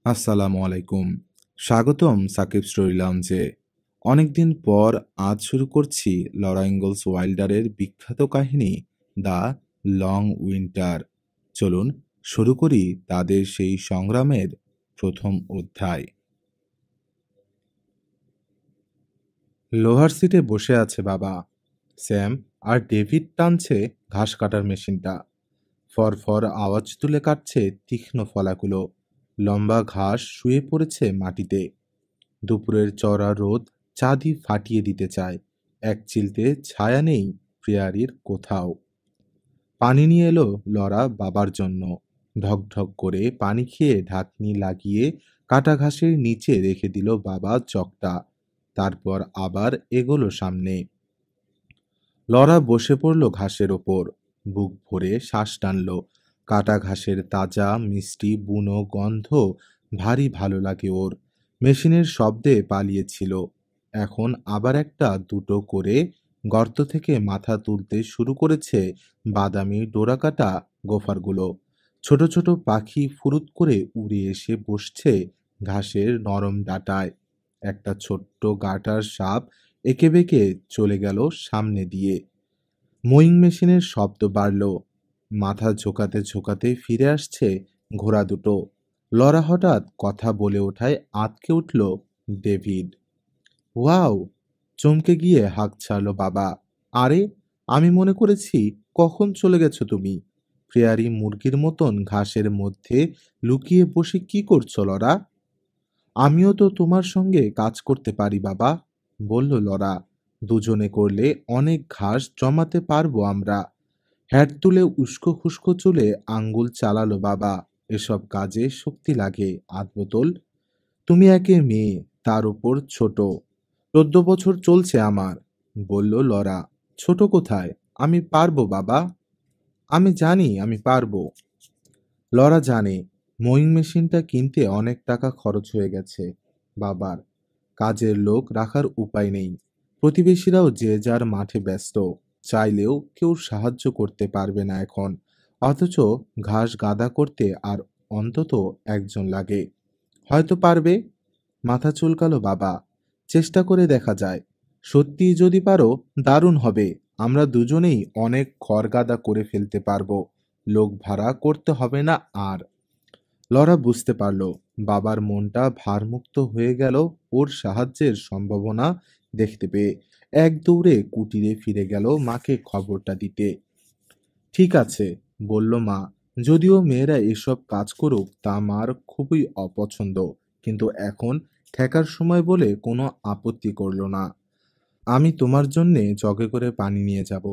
আসসালামু আলাইকুম। স্বাগতম সাকিব স্টোরি লাউঞ্জে। অনেকদিন পর আজ শুরু করছি লরা ইনগলস ওয়াইল্ডারের বিখ্যাত কাহিনী দ্য লং উইন্টার। চলুন শুরু করি তাদের সেই সংগ্রামের প্রথম অধ্যায়। লোহার সিটে বসে আছে বাবা, স্যাম আর ডেভিড টানছে ঘাস কাটার মেশিনটা। ফরফর আওয়াজ তুলে কাটছে তীক্ষ্ণ ফলাগুলো। লম্বা ঘাস শুয়ে পড়েছে মাটিতে। দুপুরের চড়া রোদ চাঁদি ফাটিয়ে দিতে চায়। এক চিলতে ছায়া নেই প্রিয়ারির কোথাও। পানি নিয়ে এলো লরা বাবার জন্য। ঢকঢক করে পানি খেয়ে ঢাকনি লাগিয়ে কাটা ঘাসের নিচে রেখে দিল বাবা চকটা। তারপর আবার এগোলো সামনে। লরা বসে পড়ল ঘাসের ওপর। বুক ভরে শ্বাস টানল। কাটা ঘাসের তাজা মিষ্টি বুনো গন্ধ ভারী ভালো লাগে ওর। মেশিনের শব্দে পালিয়েছিল, এখন আবার একটা দুটো করে গর্ত থেকে মাথা তুলতে শুরু করেছে বাদামি ডোরাকাটা গোফারগুলো। ছোট ছোট পাখি ফুরুত করে উড়ে এসে বসছে ঘাসের নরম ডাঁটায়। একটা ছোট্ট গাটার সাপ এঁকে বেঁকে চলে গেল সামনে দিয়ে। মোয়িং মেশিনের শব্দ বাড়ল। মাথা ঝোঁকাতে ঝোঁকাতে ফিরে আসছে ঘোড়া দুটো। লরা হঠাৎ কথা বলে ওঠায় আঁতকে উঠল ডেভিড। ওয়াও! চমকে গিয়ে হাঁক ছাড়ল বাবা। আরে, আমি মনে করেছি কখন চলে গেছো তুমি। প্রেয়ারি মুরগির মতন ঘাসের মধ্যে লুকিয়ে বসে কি করছো লরা? আমিও তো তোমার সঙ্গে কাজ করতে পারি বাবা, বলল লরা। দুজনে করলে অনেক ঘাস জমাতে পারবো আমরা। হ্যাট তুলে উস্কো খুস্কো চুলে আঙ্গুল চালালো বাবা। এসব কাজে শক্তি লাগে আধ বোতল। তুমি একে মেয়ে, তার উপর ছোট। 14 বছর চলছে আমার, বলল লরা। ছোট কোথায়? আমি পারবো বাবা। আমি জানি আমি পারবো। লরা জানে মোয়িং মেশিনটা কিনতে অনেক টাকা খরচ হয়ে গেছে বাবার। কাজের লোক রাখার উপায় নেই। প্রতিবেশীরাও যে যার মাঠে ব্যস্ত। চাইলেও কেউ সাহায্য করতে পারবে না এখন। অথচ ঘাস গাদা করতে আর অন্তত একজন লাগে। হয়তো পারবে। মাথা চুলকালো বাবা। চেষ্টা করে দেখা যায়। সত্যি যদি পারো দারুণ হবে। আমরা দুজনেই অনেক খড় গাদা করে ফেলতে পারবো। লোক ভাড়া করতে হবে না আর। লরা বুঝতে পারল বাবার মনটা ভারমুক্ত হয়ে গেল ওর সাহায্যের সম্ভাবনা দেখতে পেয়ে। এক দৌড়ে কুটিরে ফিরে গেল মাকে খবরটা দিতে। ঠিক আছে, বলল মা। যদিও মেয়েরা এসব কাজ করুক তা মার খুবই অপছন্দ, কিন্তু এখন ঠেকার সময় বলে কোনো আপত্তি করল না। আমি তোমার জন্যে জগে করে পানি নিয়ে যাব,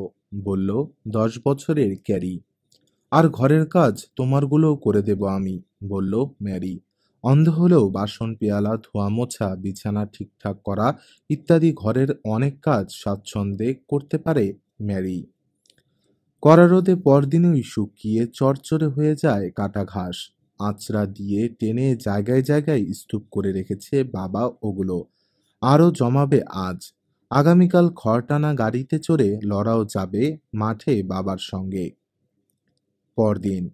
বলল 10 বছরের ক্যারি। আর ঘরের কাজ তোমারগুলোও করে দেব আমি, বলল ম্যারি। অন্ধ হলেও বাসন পেয়ালা ধোয়া মোছা বিছানা ঠিকঠাক করা ইত্যাদি ঘরের অনেক কাজ স্বাচ্ছন্দ্যে করতে পারে ম্যারি। কড়া রোদে পরদিনই শুকিয়ে চড়চড়ে হয়ে যায় কাটা ঘাস। আঁচড়া দিয়ে টেনে জায়গায় জায়গায় স্তূপ করে রেখেছে বাবা ওগুলো। আরও জমাবে আজ। আগামীকাল খড় টানা গাড়িতে চড়ে লরাও যাবে মাঠে বাবার সঙ্গে। পরদিন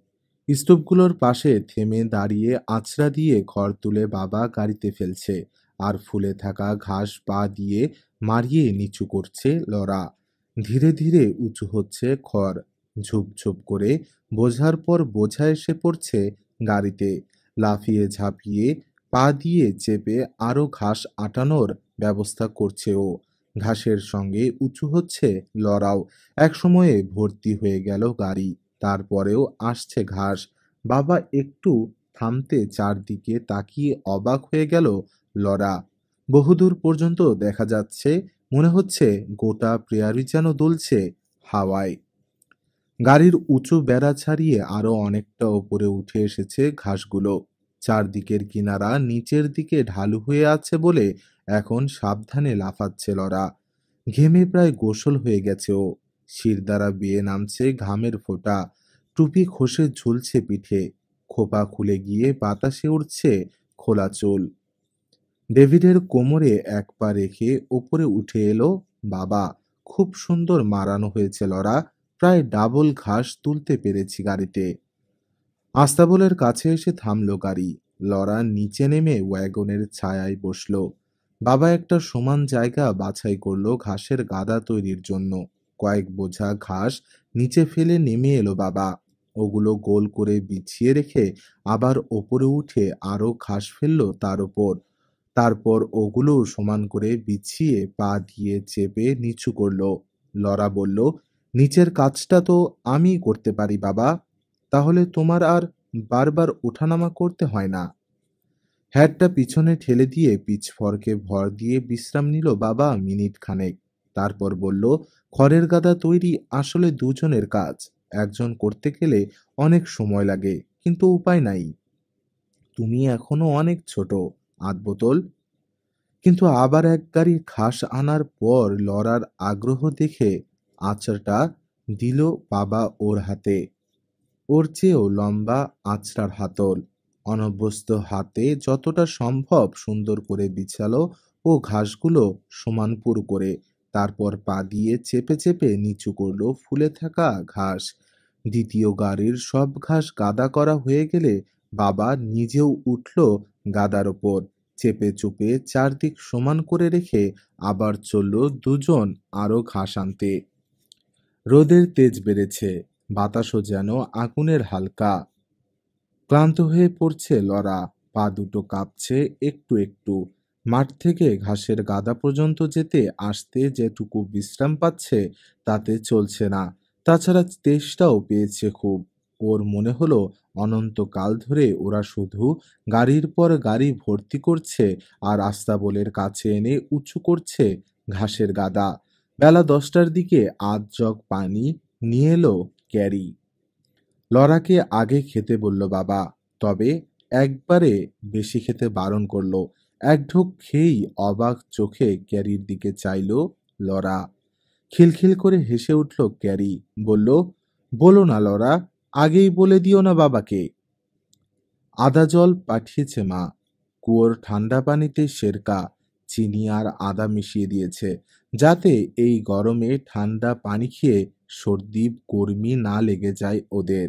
স্তূপগুলোর পাশে থেমে দাঁড়িয়ে আঁচড়া দিয়ে খড় তুলে বাবা গাড়িতে ফেলছে, আর ফুলে থাকা ঘাস পা দিয়ে মারিয়ে নিচু করছে লরা। ধীরে ধীরে উঁচু হচ্ছে খড়। ঝুপঝুপ করে বোঝার পর বোঝা এসে পড়ছে গাড়িতে। লাফিয়ে ঝাঁপিয়ে পা দিয়ে চেপে আরো ঘাস আটানোর ব্যবস্থা করছে ও। ঘাসের সঙ্গে উঁচু হচ্ছে লরাও। একসময়ে ভর্তি হয়ে গেল গাড়ি। তারপরেও আসছে ঘাস। বাবা একটু থামতে চারদিকে তাকিয়ে অবাক হয়ে গেল লরা। বহুদূর পর্যন্ত দেখা যাচ্ছে, মনে হচ্ছে গোটা প্রেয়ারি যেন দুলছে হাওয়ায়। গাড়ির উঁচু বেড়া ছাড়িয়ে আরো অনেকটা ওপরে উঠে এসেছে ঘাসগুলো। চারদিকের কিনারা নিচের দিকে ঢালু হয়ে আছে বলে এখন সাবধানে লাফাচ্ছে লরা। ঘেমে প্রায় গোসল হয়ে গেছে ও। শির দ্বারা বেয়ে নামছে ঘামের ফোঁটা। টুপি খসে ঝুলছে পিঠে। খোপা খুলে গিয়ে বাতাসে উড়ছে খোলা চুল। ডেভিডের কোমরে এক পা রেখে ওপরে উঠে এলো বাবা। খুব সুন্দর মারানো হয়েছে লরা। প্রায় ডাবল ঘাস তুলতে পেরেছি গাড়িতে। আস্তাবলের কাছে এসে থামলো গাড়ি। লরা নিচে নেমে ওয়াগনের ছায়ায় বসল। বাবা একটা সমান জায়গা বাছাই করলো ঘাসের গাদা তৈরির জন্য। কয়েক বোঝা ঘাস নিচে ফেলে নেমে এলো বাবা। ওগুলো গোল করে বিছিয়ে রেখে আবার ওপরে উঠে আরো ঘাস ফেললো তার উপর। তারপর ওগুলো সমান করে বিছিয়ে পা দিয়ে চেপে নিচু করলো। লরা বলল, নিচের কাজটা তো আমিই করতে পারি বাবা, তাহলে তোমার আর বারবার ওঠানামা করতে হয় না। হ্যাটটা পিছনে ঠেলে দিয়ে পিচফর্কে ভর দিয়ে বিশ্রাম নিল বাবা মিনিট খানেক। তারপর বলল, খড়ের গাদা তৈরি আসলে দুজনের কাজ। একজন করতে গেলে অনেক সময় লাগে, কিন্তু উপায় নাই। তুমি এখনো অনেক ছোট, আধবোতল। কিন্তু আবার এক গাড়ি ঘাস আনার পর লড়ার আগ্রহ দেখে আঁচড়টা দিল বাবা ওর হাতে। ওর চেয়েও লম্বা আঁচড়ার হাতল। অনভ্যস্ত হাতে যতটা সম্ভব সুন্দর করে বিছালো ও ঘাসগুলো সমানপুর করে। তারপর পা দিয়ে চেপে চেপে নিচু করলো ফুলে থাকা ঘাস। দ্বিতীয় গাড়ির সব ঘাস গাদা করা হয়ে গেলে বাবা নিজেও উঠল গাদার ওপর। চেপে চুপে চারদিক সমান করে রেখে আবার চলল দুজন আরো ঘাস আনতে। রোদের তেজ বেড়েছে, বাতাসও যেন আগুনের হালকা। ক্লান্ত হয়ে পড়ছে লরা, পা দুটো কাঁপছে একটু একটু। মাঠ থেকে ঘাসের গাদা পর্যন্ত যেতে আসতে যেটুকু বিশ্রাম পাচ্ছে তাতে চলছে না। তাছাড়া তেষ্টাও পেয়েছে খুব। ওর মনে হলো অনন্তকাল ধরে ওরা শুধু গাড়ির পর গাড়ি ভর্তি করছে আর আস্তাবলের কাছে এনে উঁচু করছে ঘাসের গাদা। বেলা 10টার দিকে আধ জগ পানি নিয়ে এলো ক্যারি। লরাকে আগে খেতে বলল বাবা, তবে একবারে বেশি খেতে বারণ করলো। এক ঢোক খেয়েই অবাক চোখে ক্যারির দিকে চাইল লরা। খিলখিল করে হেসে উঠল ক্যারি, বলল, বলো না লরা, আগেই বলে দিও না বাবাকে। আদা জল পাঠিয়েছে মা। কুয়োর ঠান্ডা পানিতে সেরকা চিনি আর আদা মিশিয়ে দিয়েছে, যাতে এই গরমে ঠান্ডা পানি খেয়ে সর্দি কর্মী না লেগে যায় ওদের।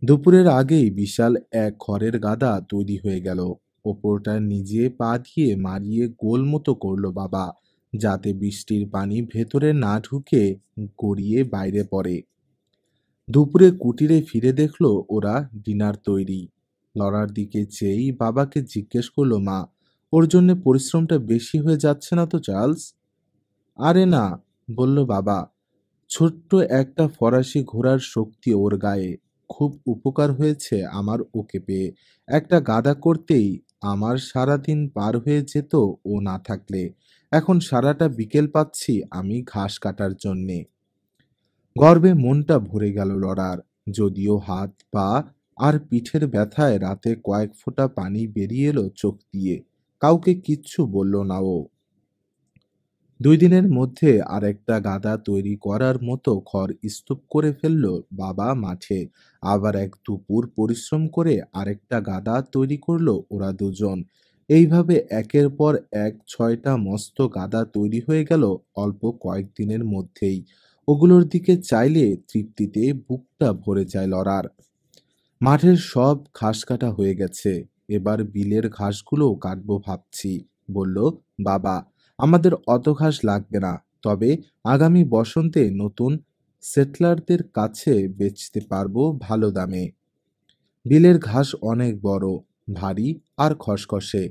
দুপুরের আগেই বিশাল এক খড়ের গাদা তৈরি হয়ে গেল। ওপরটা নিজে পা দিয়ে মারিয়ে গোল মতো করলো বাবা, যাতে বৃষ্টির পানি ভেতরে না ঢুকে গড়িয়ে বাইরে পড়ে। দুপুরে কুটিরে ফিরে দেখলো ওরা ডিনার তৈরি। লড়ার দিকে চেয়েই বাবাকে জিজ্ঞেস করলো মা, ওর জন্য পরিশ্রমটা বেশি হয়ে যাচ্ছে না তো চার্লস? আরে না, বলল বাবা, ছোট্ট একটা ফরাসি ঘোড়ার শক্তি ওর গায়ে। খুব উপকার হয়েছে আমার ওকে পেয়ে। একটা গাদা করতেই আমার সারাদিন পার হয়ে যেত ও না থাকলে। এখন সারাটা বিকেল পাচ্ছি আমি ঘাস কাটার জন্যে। গর্বে মনটা ভরে গেল লড়ার। যদিও হাত পা আর পিঠের ব্যথায় রাতে কয়েক ফোঁটা পানি বেরিয়ে এলো চোখ দিয়ে, কাউকে কিচ্ছু বলল না ও। 2 দিনের মধ্যে আরেকটা গাদা তৈরি করার মতো খড় স্তূপ করে ফেলল বাবা মাঠে। আবার এক দুপুর পরিশ্রম করে আরেকটা গাদা তৈরি করলো ওরা দুজন। এইভাবে একের পর এক 6টা মস্ত গাদা তৈরি হয়ে গেল অল্প কয়েকদিনের মধ্যেই। ওগুলোর দিকে চাইলে তৃপ্তিতে বুকটা ভরে যায় লরার। মাঠের সব ঘাস কাটা হয়ে গেছে, এবার বিলের ঘাসগুলোও কাটবো ভাবছি, বলল বাবা। আমাদের অত ঘাস লাগবে না, তবে আগামী বসন্তে নতুন সেটলারদের কাছে বেচতে পারবো ভালো দামে। বিলের ঘাস অনেক বড়, ভারী আর খসখসে।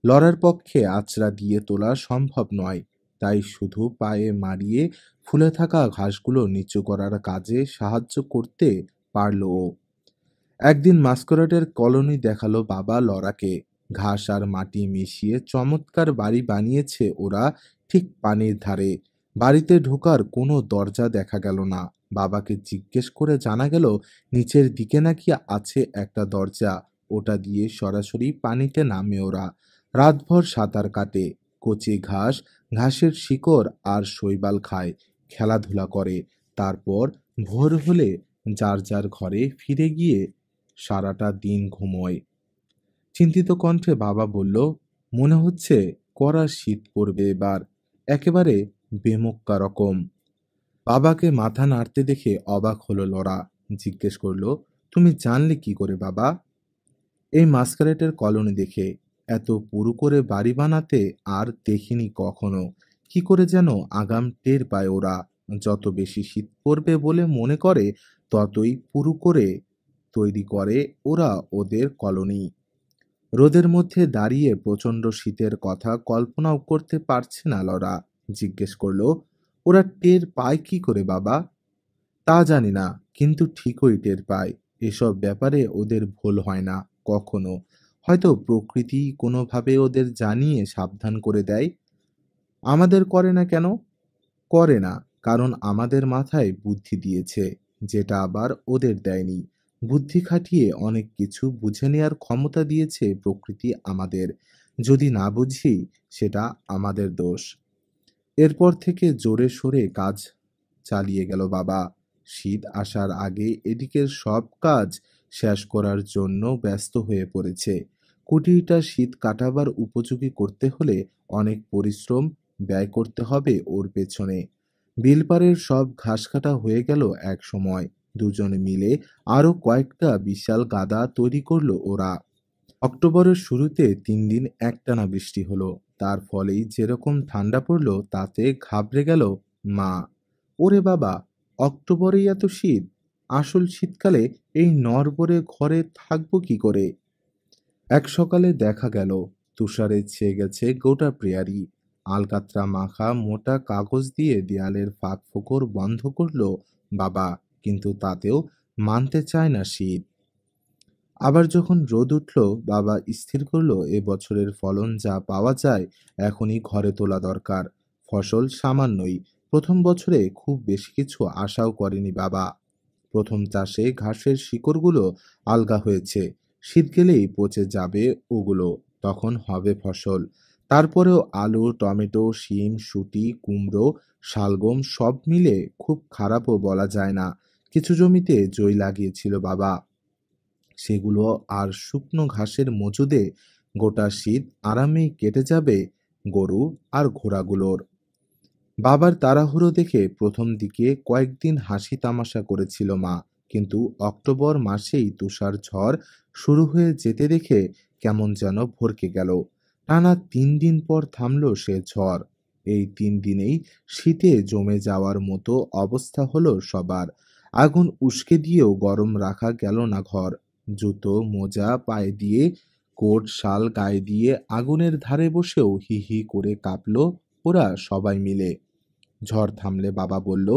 লড়ার পক্ষে আঁচড়া দিয়ে তোলা সম্ভব নয়, তাই শুধু পায়ে মারিয়ে ফুলে থাকা ঘাসগুলো নিচু করার কাজে সাহায্য করতে পারল ও। একদিন মাস্করেটের কলোনি দেখালো বাবা লরাকে। ঘাস আর মাটি মিশিয়ে চমৎকার বাড়ি বানিয়েছে ওরা, ঠিক পানির ধারে। বাড়িতে ঢোকার কোনো দরজা দেখা গেল না। বাবাকে জিজ্ঞেস করে জানা গেল নিচের দিকে নাকি আছে একটা দরজা, ওটা দিয়ে সরাসরি পানিতে নামে ওরা। রাতভর সাঁতার কাটে, কচি ঘাস, ঘাসের শিকড় আর শৈবাল খায়, খেলাধুলা করে। তারপর ভোর হলে যার যার ঘরে ফিরে গিয়ে সারাটা দিন ঘুমোয়। চিন্তিত কণ্ঠে বাবা বলল, মনে হচ্ছে কড়া শীত পড়বে এবার, একেবারে বেমক্কা রকম। বাবাকে মাথা নাড়তে দেখে অবাক হলো লরা। জিজ্ঞেস করলো, তুমি জানলে কি করে বাবা? এই মাস্কারেটের কলোনি দেখে এত পুরু করে বাড়ি বানাতে আর দেখিনি কখনো। কি করে যেন আগাম টের পায় ওরা। যত বেশি শীত পড়বে বলে মনে করে ততই পুরু করে তৈরি করে ওরা ওদের কলোনি। রোদের মধ্যে দাঁড়িয়ে প্রচণ্ড শীতের কথা কল্পনাও করতে পারছে না লরা। জিজ্ঞেস করলো, ওরা টের পায় কি করে বাবা? তা জানি না, কিন্তু ঠিকই টের পায়। এসব ব্যাপারে ওদের ভুল হয় না কখনো। হয়তো প্রকৃতি কোনোভাবে ওদের জানিয়ে সাবধান করে দেয়। আমাদের করে না কেন? করে না, কারণ আমাদের মাথায় বুদ্ধি দিয়েছে, যেটা আবার ওদের দেয়নি। বুদ্ধি খাটিয়ে অনেক কিছু বুঝে নেয়ার ক্ষমতা দিয়েছে প্রকৃতি আমাদের। যদি না বুঝি, সেটা আমাদের দোষ। এরপর থেকে জোরে সোরে কাজ চালিয়ে গেল বাবা। শীত আসার আগে এদিকের সব কাজ শেষ করার জন্য ব্যস্ত হয়ে পড়েছে। কুটিরটা শীত কাটাবার উপযোগী করতে হলে অনেক পরিশ্রম ব্যয় করতে হবে ওর পেছনে। বিলপাড়ের সব ঘাস কাটা হয়ে গেল এক সময়। দুজনে মিলে আরো কয়েকটা বিশাল গাদা তৈরি করলো ওরা। অক্টোবরের শুরুতে ৩ দিন একটানা বৃষ্টি হলো। তার ফলেই যেরকম ঠান্ডা পড়ল তাতে ঘাবড়ে গেল মা। ওরে বাবা, অক্টোবরেই এত শীত! আসল শীতকালে এই নড়বড়ে ঘরে থাকবো কি করে? এক সকালে দেখা গেল তুষারে ছেয়ে গেছে গোটা প্রেয়ারি। আলকাতরা মাখা মোটা কাগজ দিয়ে দেয়ালের ফাঁক ফোকর বন্ধ করলো বাবা, কিন্তু তাতেও মানতে চায় না শীত। আবার যখন রোদ উঠল, বাবা স্থির করল এবছরের ফলন যা পাওয়া যায় এখনই ঘরে তোলা দরকার। ফসল সামান্যই। প্রথম বছরে খুব বেশি কিছু আশাও করেনি বাবা। প্রথম চাষে ঘাসের শিকড়গুলো আলগা হয়েছে। শীত গেলেই পচে যাবে ওগুলো, তখন হবে ফসল। তারপরেও আলু, টমেটো, শিম, শুঁটি, কুমড়ো, শালগম সব মিলে খুব খারাপও বলা যায় না। কিছু জমিতে জই লাগিয়েছিল বাবা। সেগুলো আর শুকনো ঘাসের মজুদে গোটা শীত আরামেই কেটে যাবে গরু আর ঘোড়াগুলোর। বাবার তাড়াহুড়ো দেখে প্রথম দিকে কয়েকদিন হাসি তামাশা করেছিল মা, কিন্তু অক্টোবর মাসেই তুষার ঝড় শুরু হয়ে যেতে দেখে কেমন যেন ভরকে গেল। টানা ৩ দিন পর থামলো সে ঝড়। এই ৩ দিনেই শীতে জমে যাওয়ার মতো অবস্থা হলো সবার। আগুন উস্কে দিয়েও গরম রাখা গেল না ঘর। জুতো মোজা পায়ে দিয়ে, কোট শাল গায়ে দিয়ে আগুনের ধারে বসেও হি হি করে কাঁপলো ওরা সবাই মিলে। ঝড় থামলে বাবা বলল,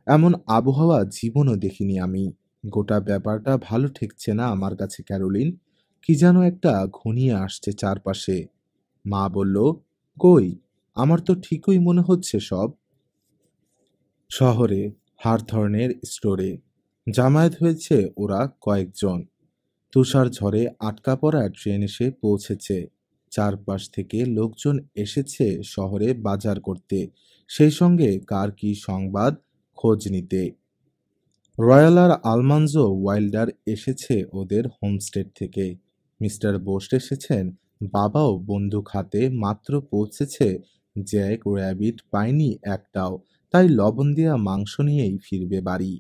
এমন আবহাওয়া জীবনও দেখিনি আমি। গোটা ব্যাপারটা ভালো ঠেকছে না আমার কাছে ক্যারোলিন। কি যেন একটা ঘনিয়ে আসছে চারপাশে। মা বলল, কই, আমার তো ঠিকই মনে হচ্ছে সব। শহরে হারথর্নের স্টোরে জামায়াত হয়েছে ওরা কয়েকজন। তুষার ঝড়ে আটকা পড়া ট্রেন এসে পৌঁছেছে। চারপাশ থেকে লোকজন এসেছে শহরে বাজার করতে, সেই সঙ্গে কার কি সংবাদ খোঁজ নিতে। রয়্যাল আর আলমানজো ওয়াইল্ডার এসেছে ওদের হোমস্টেড থেকে। মিস্টার বোস্ট এসেছেন। বাবাও বন্দুক হাতে মাত্র পৌঁছেছে। জ্যাক র্যাবিট পায়নি একটাও, তাই লবণ দেওয়া মাংস নিয়েই ফিরবে বাড়ি।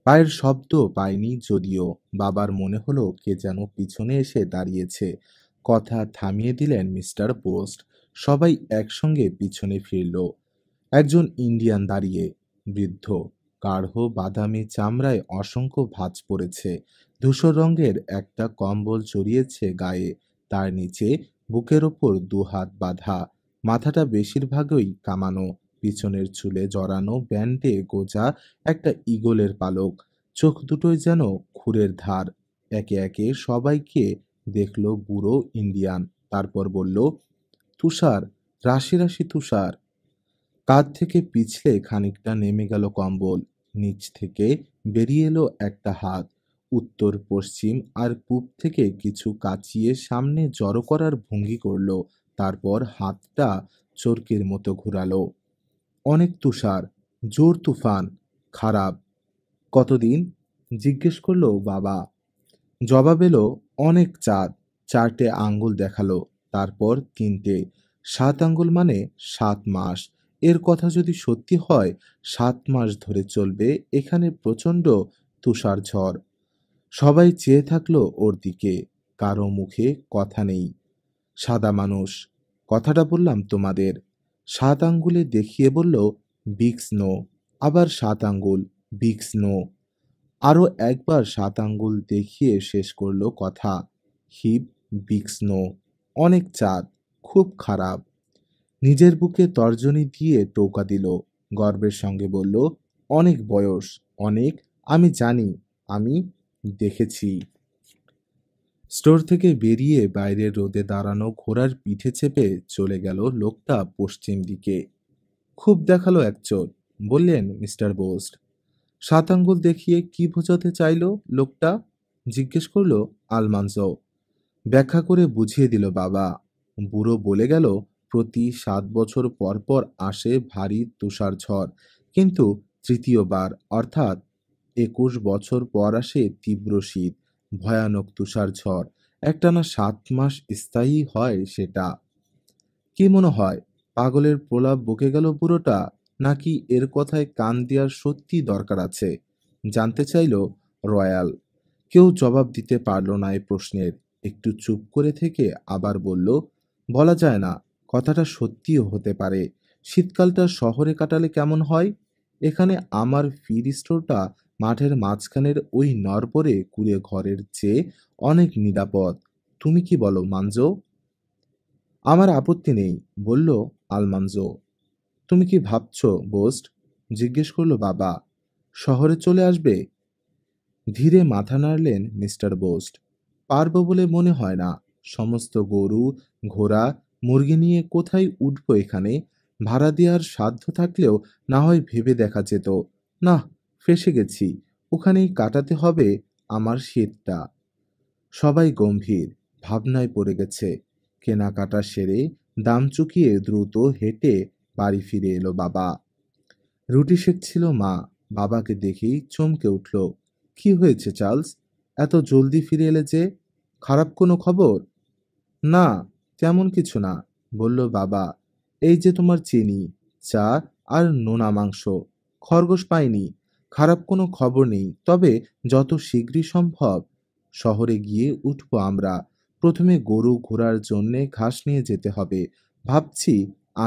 পায়ের শব্দ পায়নি যদিও। বাবার মনে হলো কে যেন পিছনে এসে দাঁড়িয়েছে। কথা থামিয়ে দিলেন মিস্টার পোস্ট। সবাই একসঙ্গে পিছনে ফিরল। একজন ইন্ডিয়ান দাঁড়িয়ে, বৃদ্ধ, গাঢ় বাদামি চামড়ায় অসংখ্য ভাঁজ পড়েছে। ধূসর রঙের একটা কম্বল জড়িয়েছে গায়ে। তার নিচে বুকের ওপর দুহাত বাঁধা। মাথাটা বেশিরভাগই কামানো। পিছনের চুলে জড়ানো ব্যান্ডে গোজা একটা ঈগলের পালক। চোখ দুটোই যেন খুরের ধার। একে একে সবাইকে দেখলো বুড়ো ইন্ডিয়ান। তারপর বলল, তুষার, রাশি রাশি তুষার। কাঁধ থেকে পিছলে খানিকটা নেমে গেল কম্বল। নিচ থেকে বেরিয়ে এলো একটা হাত। উত্তর পশ্চিম আর পূব থেকে কিছু কাচিয়ে সামনে জড়ো করার ভঙ্গি করলো। তারপর হাতটা চরকির মতো ঘুরালো। অনেক তুষার, জোর তুফান, খারাপ। কতদিন? জিজ্ঞেস করলো বাবা। জবাব এলো, অনেক চাঁদ। ৪টে আঙ্গুল দেখালো, তারপর ৩টে। ৭ আঙ্গুল মানে ৭ মাস। এর কথা যদি সত্যি হয়, ৭ মাস ধরে চলবে এখানে প্রচণ্ড তুষার ঝড়। সবাই চেয়ে থাকলো ওর দিকে। কারো মুখে কথা নেই। সাদা মানুষ। কথাটা বললাম তোমাদের। ৭ আঙ্গুলে দেখিয়ে বলল, বিগ স্নো। আবার ৭ আঙ্গুল, বিগ স্নো। আরও একবার ৭ আঙ্গুল দেখিয়ে শেষ করল কথা। Hip, big snow. অনেক চাঁদ, খুব খারাপ। নিজের বুকে তর্জনী দিয়ে টোকা দিল। গর্বের সঙ্গে বলল, অনেক বয়স, অনেক। আমি জানি, আমি দেখেছি। স্টোর থেকে বেরিয়ে বাইরের রোদে দাঁড়ানো ঘোড়ার পিঠে চেপে চলে গেল লোকটা পশ্চিম দিকে। খুব দেখালো এক চোট, বললেন মিস্টার বোস্ট। ৭ আঙ্গুল দেখিয়ে কি বোঝাতে চাইল লোকটা? জিজ্ঞেস করল আলমানজো। ব্যাখ্যা করে বুঝিয়ে দিল বাবা। বুড়ো বলে গেল, প্রতি ৭ বছর পর পর আসে ভারী তুষার ঝড়, কিন্তু তৃতীয়বার অর্থাৎ ২১ বছর পর আসে তীব্র শীত, ভয়ানক তুষার ঝড়। একটানা ৭ মাস স্থায়ী হয় সেটা। কি মনে হয়, পাগলের প্রলাপ বকে গেল বুড়োটা, নাকি এর কথায় কান দেওয়ার সত্যি দরকার আছে? জানতে চাইল রয়্যাল। কেউ জবাব দিতে পারল না এই প্রশ্নের। একটু চুপ করে থেকে আবার বলল, বলা যায় না, কথাটা সত্যিও হতে পারে। শীতকালটা শহরে কাটালে কেমন হয়? এখানে আমার ফিড স্টোরটা মাঠের মাঝখানের ওই নড়বড়ে কুঁড়ে ঘরের চেয়ে অনেক নিরাপদ। তুমি কি বলো মানজো? আমার আপত্তি নেই, বলল আলমানজো। তুমি কি ভাবছো বোস্ট? জিজ্ঞেস করল বাবা। শহরে চলে আসবে? ধীরে মাথা নাড়লেন মিস্টার বোস্ট। পারবো বলে মনে হয় না। সমস্ত গরু, ঘোড়া, মুরগি নিয়ে কোথায় উঠবো এখানে? ভাড়া দেওয়ার সাধ্য থাকলেও না হয় ভেবে দেখা যেত। না, ফেঁসে গেছি। ওখানেই কাটাতে হবে আমার শীতটা। সবাই গম্ভীর ভাবনায় পড়ে গেছে। কেনাকাটা সেরে দাম চুকিয়ে দ্রুত হেঁটে বাড়ি ফিরে এলো বাবা। রুটি সেঁকছিল মা। বাবাকে দেখেই চমকে উঠল। কি হয়েছে চার্লস? এত জলদি ফিরে এলে যে? খারাপ কোনো খবর? না, তেমন কিছু না, বলল বাবা। এই যে তোমার চিনি, চা আর নোনা মাংস। খরগোশ পাইনি। খারাপ কোনো খবর নেই, তবে যত শীঘ্রই সম্ভব শহরে গিয়ে উঠবো আমরা। প্রথমে গরু ঘোড়ার জন্যে ঘাস নিয়ে যেতে হবে। ভাবছি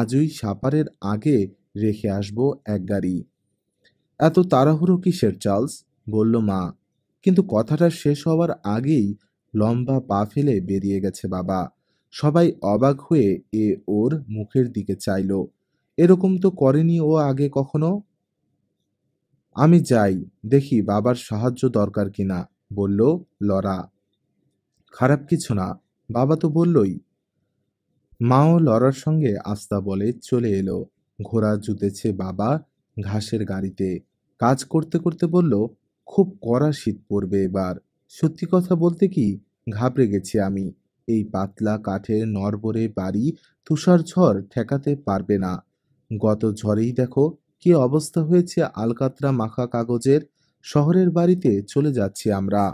আজই সাপারের আগে রেখে আসবো এক গাড়ি। এত তাড়াহুড়ো কিসের চার্লস? বলল মা। কিন্তু কথাটা শেষ হওয়ার আগেই লম্বা পা ফেলে বেরিয়ে গেছে বাবা। সবাই অবাক হয়ে ওর মুখের দিকে চাইল। এরকম তো করেনি ও আগে কখনো। আমি যাই, দেখি বাবার সাহায্য দরকার কিনা, বলল লরা। খারাপ কিছু না, বাবা তো বললই। মাও লরার সঙ্গে আস্তা বলে চলে এলো। ঘোড়া জুতেছে বাবা ঘাসের গাড়িতে। কাজ করতে করতে বলল, খুব কড়া শীত পড়বে এবার। সত্যি কথা বলতে কি, ঘাবড়ে গেছি আমি। এই পাতলা কাঠের নড়বড়ে বাড়ি তুষার ঝড় ঠেকাতে পারবে না। গত ঝড়েই দেখো কি অবস্থা হয়েছে আলকাতরা মাখা কাগজের। শহরের বাড়িতে চলে যাচ্ছি আমরা।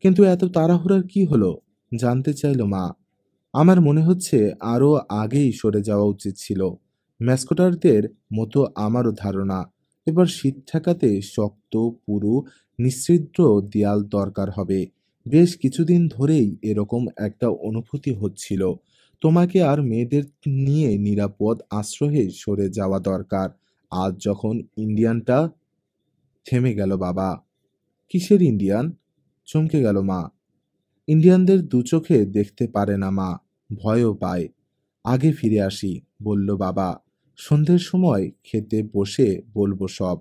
কিন্তু এত তাড়াহুড়ার কি হলো? জানতে চাইল মা। আমার মনে হচ্ছে আরও আগেই সরে যাওয়া উচিত ছিল। ম্যাসকোটারদের মতো আমারও ধারণা, এবার শীত ঠেকাতে শক্ত, পুরু, নিঃছিদ্র দেয়াল দরকার হবে। বেশ কিছুদিন ধরেই এরকম একটা অনুভূতি হচ্ছিল। তোমাকে আর মেয়েদের নিয়ে নিরাপদ আশ্রয়ে সরে যাওয়া দরকার। আজ যখন ইন্ডিয়ানটা থেমে গেল বাবা। কিসের ইন্ডিয়ান? চমকে গেল মা। ইন্ডিয়ানদের দু চোখে দেখতে পারে না মা, ভয়ও পায়। আগে ফিরে আসি, বলল বাবা। সন্ধ্যের সময় খেতে বসে বলবো সব।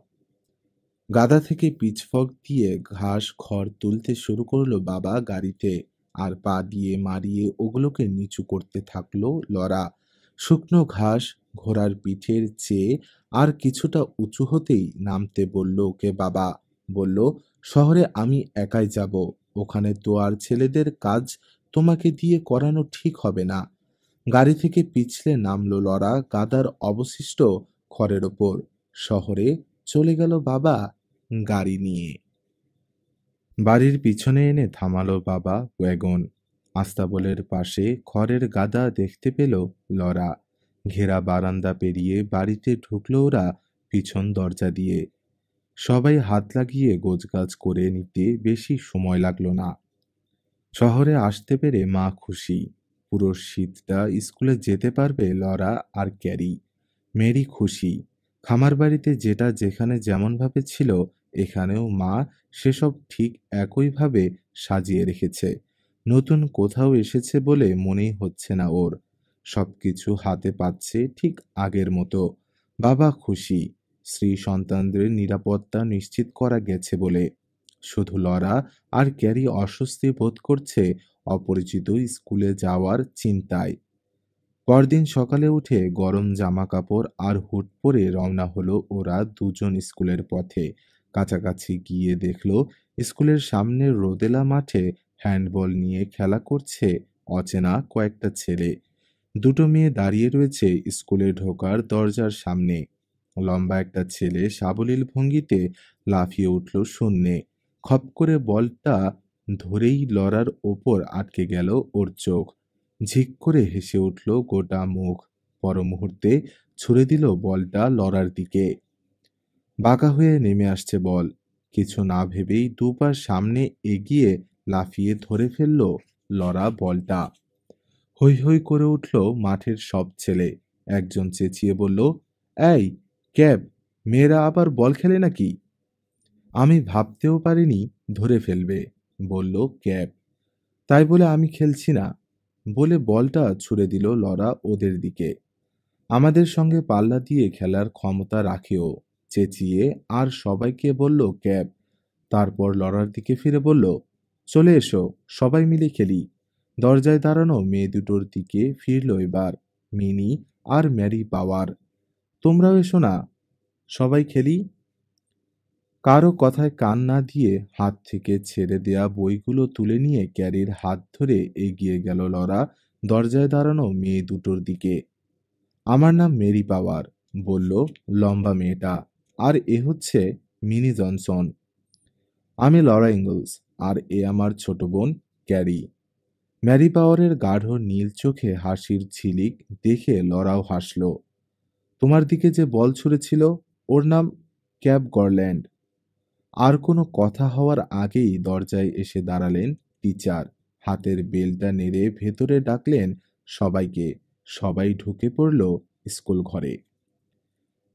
গাদা থেকে পিচফক দিয়ে ঘাস খড় তুলতে শুরু করলো বাবা গাড়িতে। আর পা দিয়ে মারিয়ে ওগুলোকে নিচু করতে থাকলো লরা। শুকনো ঘাস ঘোড়ার পিঠের চেয়ে আর কিছুটা উঁচু হতেই নামতে বলল ওকে বাবা। বলল, শহরে আমি একাই যাব। ওখানে তো আর ছেলেদের কাজ তোমাকে দিয়ে করানো ঠিক হবে না। গাড়ি থেকে পিছলে নামলো লরা গাদার অবশিষ্ট খড়ের ওপর। শহরে চলে গেল বাবা গাড়ি নিয়ে। বাড়ির পিছনে এনে থামালো বাবা ওয়াগন। আস্তাবলের পাশে খড়ের গাদা দেখতে পেল লরা। ঘেরা বারান্দা পেরিয়ে বাড়িতে ঢুকলো ওরা পিছন দরজা দিয়ে। সবাই হাত লাগিয়ে গোছগাছ করে নিতে বেশি সময় লাগলো না। শহরে আসতে পেরে মা খুশি। পুরো শীতটা স্কুলে যেতে পারবে লরা আর ক্যারি। মেরি খুশি। খামার বাড়িতে যেটা যেখানে যেমনভাবে ছিল, এখানেও মা সেসব ঠিক একইভাবে সাজিয়ে রেখেছে। নতুন কোথাও এসেছে বলে মনেই হচ্ছে না ওর। সবকিছু হাতে পাচ্ছে ঠিক আগের মতো। বাবা খুশি। স্ত্রী সন্তানদের নিরাপত্তা নিশ্চিত করা গেছে বলে। শুধু লরা আর ক্যারি অস্বস্তি বোধ করছে অপরিচিত স্কুলে যাওয়ার চিন্তায়। পরদিন সকালে উঠে গরম জামাকাপড় আর হুড পরে রওনা হলো ওরা দুজন স্কুলের পথে। কাছাকাছি গিয়ে দেখলো স্কুলের সামনের রোদেলা মাঠে হ্যান্ডবল নিয়ে খেলা করছে অচেনা কয়েকটা ছেলে। দুটো মেয়ে দাঁড়িয়ে রয়েছে স্কুলে ঢোকার দরজার সামনে। লম্বা একটা ছেলে সাবলীল ভঙ্গিতে লাফিয়ে উঠল শূন্যে। খপ করে বলটা ধরেই লড়ার ওপর আটকে গেল ওর চোখ। ঝিক করে হেসে উঠল গোটা মুখ। পর মুহূর্তে ছুড়ে দিল বলটা লড়ার দিকে। বাঁকা হয়ে নেমে আসছে বল। কিছু না ভেবেই দুপা সামনে এগিয়ে লাফিয়ে ধরে ফেলল লড়া বলটা। হৈ হৈ করে উঠল মাঠের সব ছেলে। একজন চেঁচিয়ে বলল, এই ক্যাব, মেয়েরা আবার বল খেলে নাকি? আমি ভাবতেও পারিনি ধরে ফেলবে, বলল ক্যাব। তাই বলে আমি খেলছি না, বলে বলটা ছুড়ে দিল লরা ওদের দিকে। আমাদের সঙ্গে পাল্লা দিয়ে খেলার ক্ষমতা রাখে ও, চেঁচিয়ে আর সবাইকে বলল ক্যাব। তারপর লরার দিকে ফিরে বলল, চলে এসো, সবাই মিলে খেলি। দরজায় দাঁড়ানো মেয়ে দুটোর দিকে ফিরল এবার। মিনি আর ম্যারি পাওয়ার, তোমরাও এসো না, সবাই খেলি। কারো কথায় কান না দিয়ে হাত থেকে ছেড়ে দেয়া বইগুলো তুলে নিয়ে ক্যারির হাত ধরে এগিয়ে গেল লরা দরজায় দাঁড়ানো মেয়ে দুটোর দিকে। আমার নাম মেরি পাওয়ার, বলল লম্বা মেয়েটা, আর এ হচ্ছে মিনি জনসন। আমি লরা ইঙ্গলস, আর এ আমার ছোট বোন ক্যারি। ম্যারি পাওয়ারের গাঢ় নীল চোখে হাসির ঝিলিক দেখে লরাও হাসল। তোমার দিকে যে বল ছুঁড়েছিল, ওর নাম ক্যাব গরল্যান্ড। আর কোনো কথা হওয়ার আগেই দরজায় এসে দাঁড়ালেন টিচার। হাতের বেলটা নেড়ে ভেতরে ডাকলেন সবাইকে। সবাই ঢুকে পড়ল স্কুল ঘরে।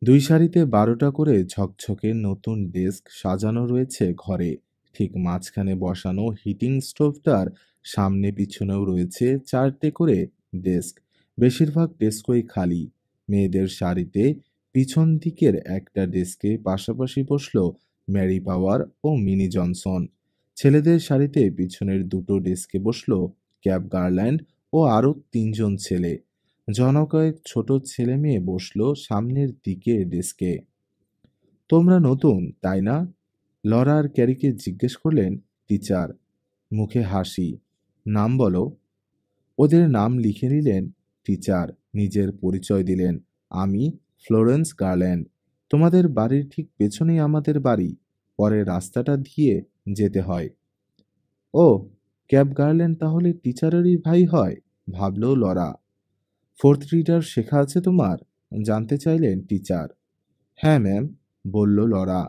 দুই সারিতে 12টা করে ঝকঝকে নতুন ডেস্ক সাজানো রয়েছে ঘরে। ঠিক মাঝখানে বসানো হিটিং স্টোভটার সামনে পিছনেও রয়েছে 4টে করে ডেস্ক। বেশিরভাগ ডেস্কই খালি। মেয়েদের সারিতে পিছন দিকের একটা ডেস্কে পাশাপাশি বসলো ম্যারি পাওয়ার ও মিনি জনসন। ছেলেদের সারিতে পিছনের দুটো ডেস্কে বসলো ক্যাব গার্ল্যান্ড ও আরও 3জন ছেলে। জনকয়েক ছোট ছেলে মেয়ে বসলো সামনের দিকে ডেস্কে। তোমরা নতুন, তাই না? লরা আর ক্যারিকে জিজ্ঞেস করলেন টিচার। মুখে হাসি। নাম বলো। ওদের নাম লিখে নিলেন টিচার। নিজের পরিচয় দিলেন, আমি ফ্লোরেন্স গার্ল্যান্ড। তোমাদের বাড়ির ঠিক পেছনেই আমাদের বাড়ি, পরে রাস্তাটা দিয়ে যেতে হয়। ও, ক্যাব গার্ল্যান্ড তাহলে টিচারেরই ভাই হয়, ভাবল লরা। ফোর্থ রিডার শেখা আছে তোমার? জানতে চাইলেন টিচার। হ্যাঁ ম্যাম, বলল লরা।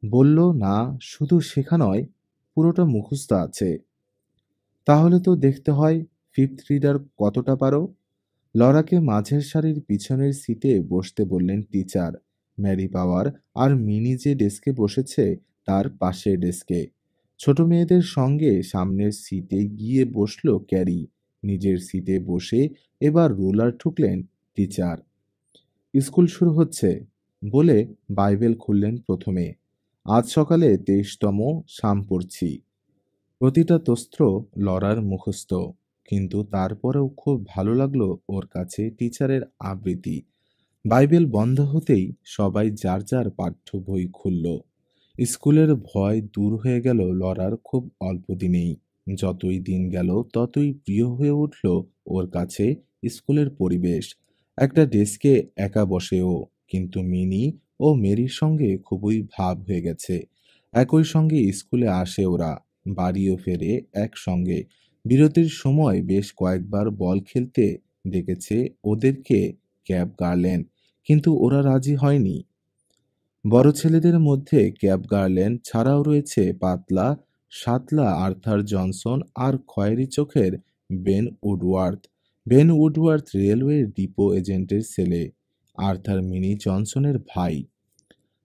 বলল না, শুধু শেখা নয়, পুরোটা মুখস্থ আছে। তাহলে তো দেখতে হয় ফিফথ রিডার কতটা পারো। লরাকে মাঝের সারির পিছনের সিটে বসতে বললেন টিচার। ম্যারি পাওয়ার আর মিনি যে ডেস্কে বসেছে তার পাশের ডেস্কে। ছোট মেয়েদের সঙ্গে সামনের সিটে গিয়ে বসলো ক্যারি। নিজের সিটে বসে এবার রুলার ঠুকলেন টিচার। স্কুল শুরু হচ্ছে, বলে বাইবেল খুললেন প্রথমে। আজ সকালে 23তম সাম পড়ছি। প্রতিটা তস্ত্র লরার মুখস্থ, কিন্তু তারপরেও খুব ভালো লাগলো ওর কাছে টিচারের আবৃত্তি। বাইবেল বন্ধ হতেই সবাই যার যার পাঠ্য বই খুলল। স্কুলের ভয় দূর হয়ে গেল লরার খুব অল্প দিনেই। যতই দিন গেল ততই প্রিয় হয়ে উঠল ওর কাছে স্কুলের পরিবেশ। একটা ডেস্কে একা বসে ও, কিন্তু মিনি ও মেরির সঙ্গে খুবই ভাব হয়ে গেছে। একই সঙ্গে স্কুলে আসে ওরা, বাড়িও ফেরে একসঙ্গে। বিরতির সময় বেশ কয়েকবার বল খেলতে ডেকেছে ওদেরকে ক্যাব গার্ল্যান্ড, কিন্তু ওরা রাজি হয়নি। বড় ছেলেদের মধ্যে ক্যাব গার্ল্যান্ড ছাড়াও রয়েছে পাতলা সাতলা আর্থার জনসন আর খয়েরি চোখের Ben Woodworth. Ben Woodworth railway depot এজেন্টের ছেলে, আর্থার মিনি জনসনের ভাই।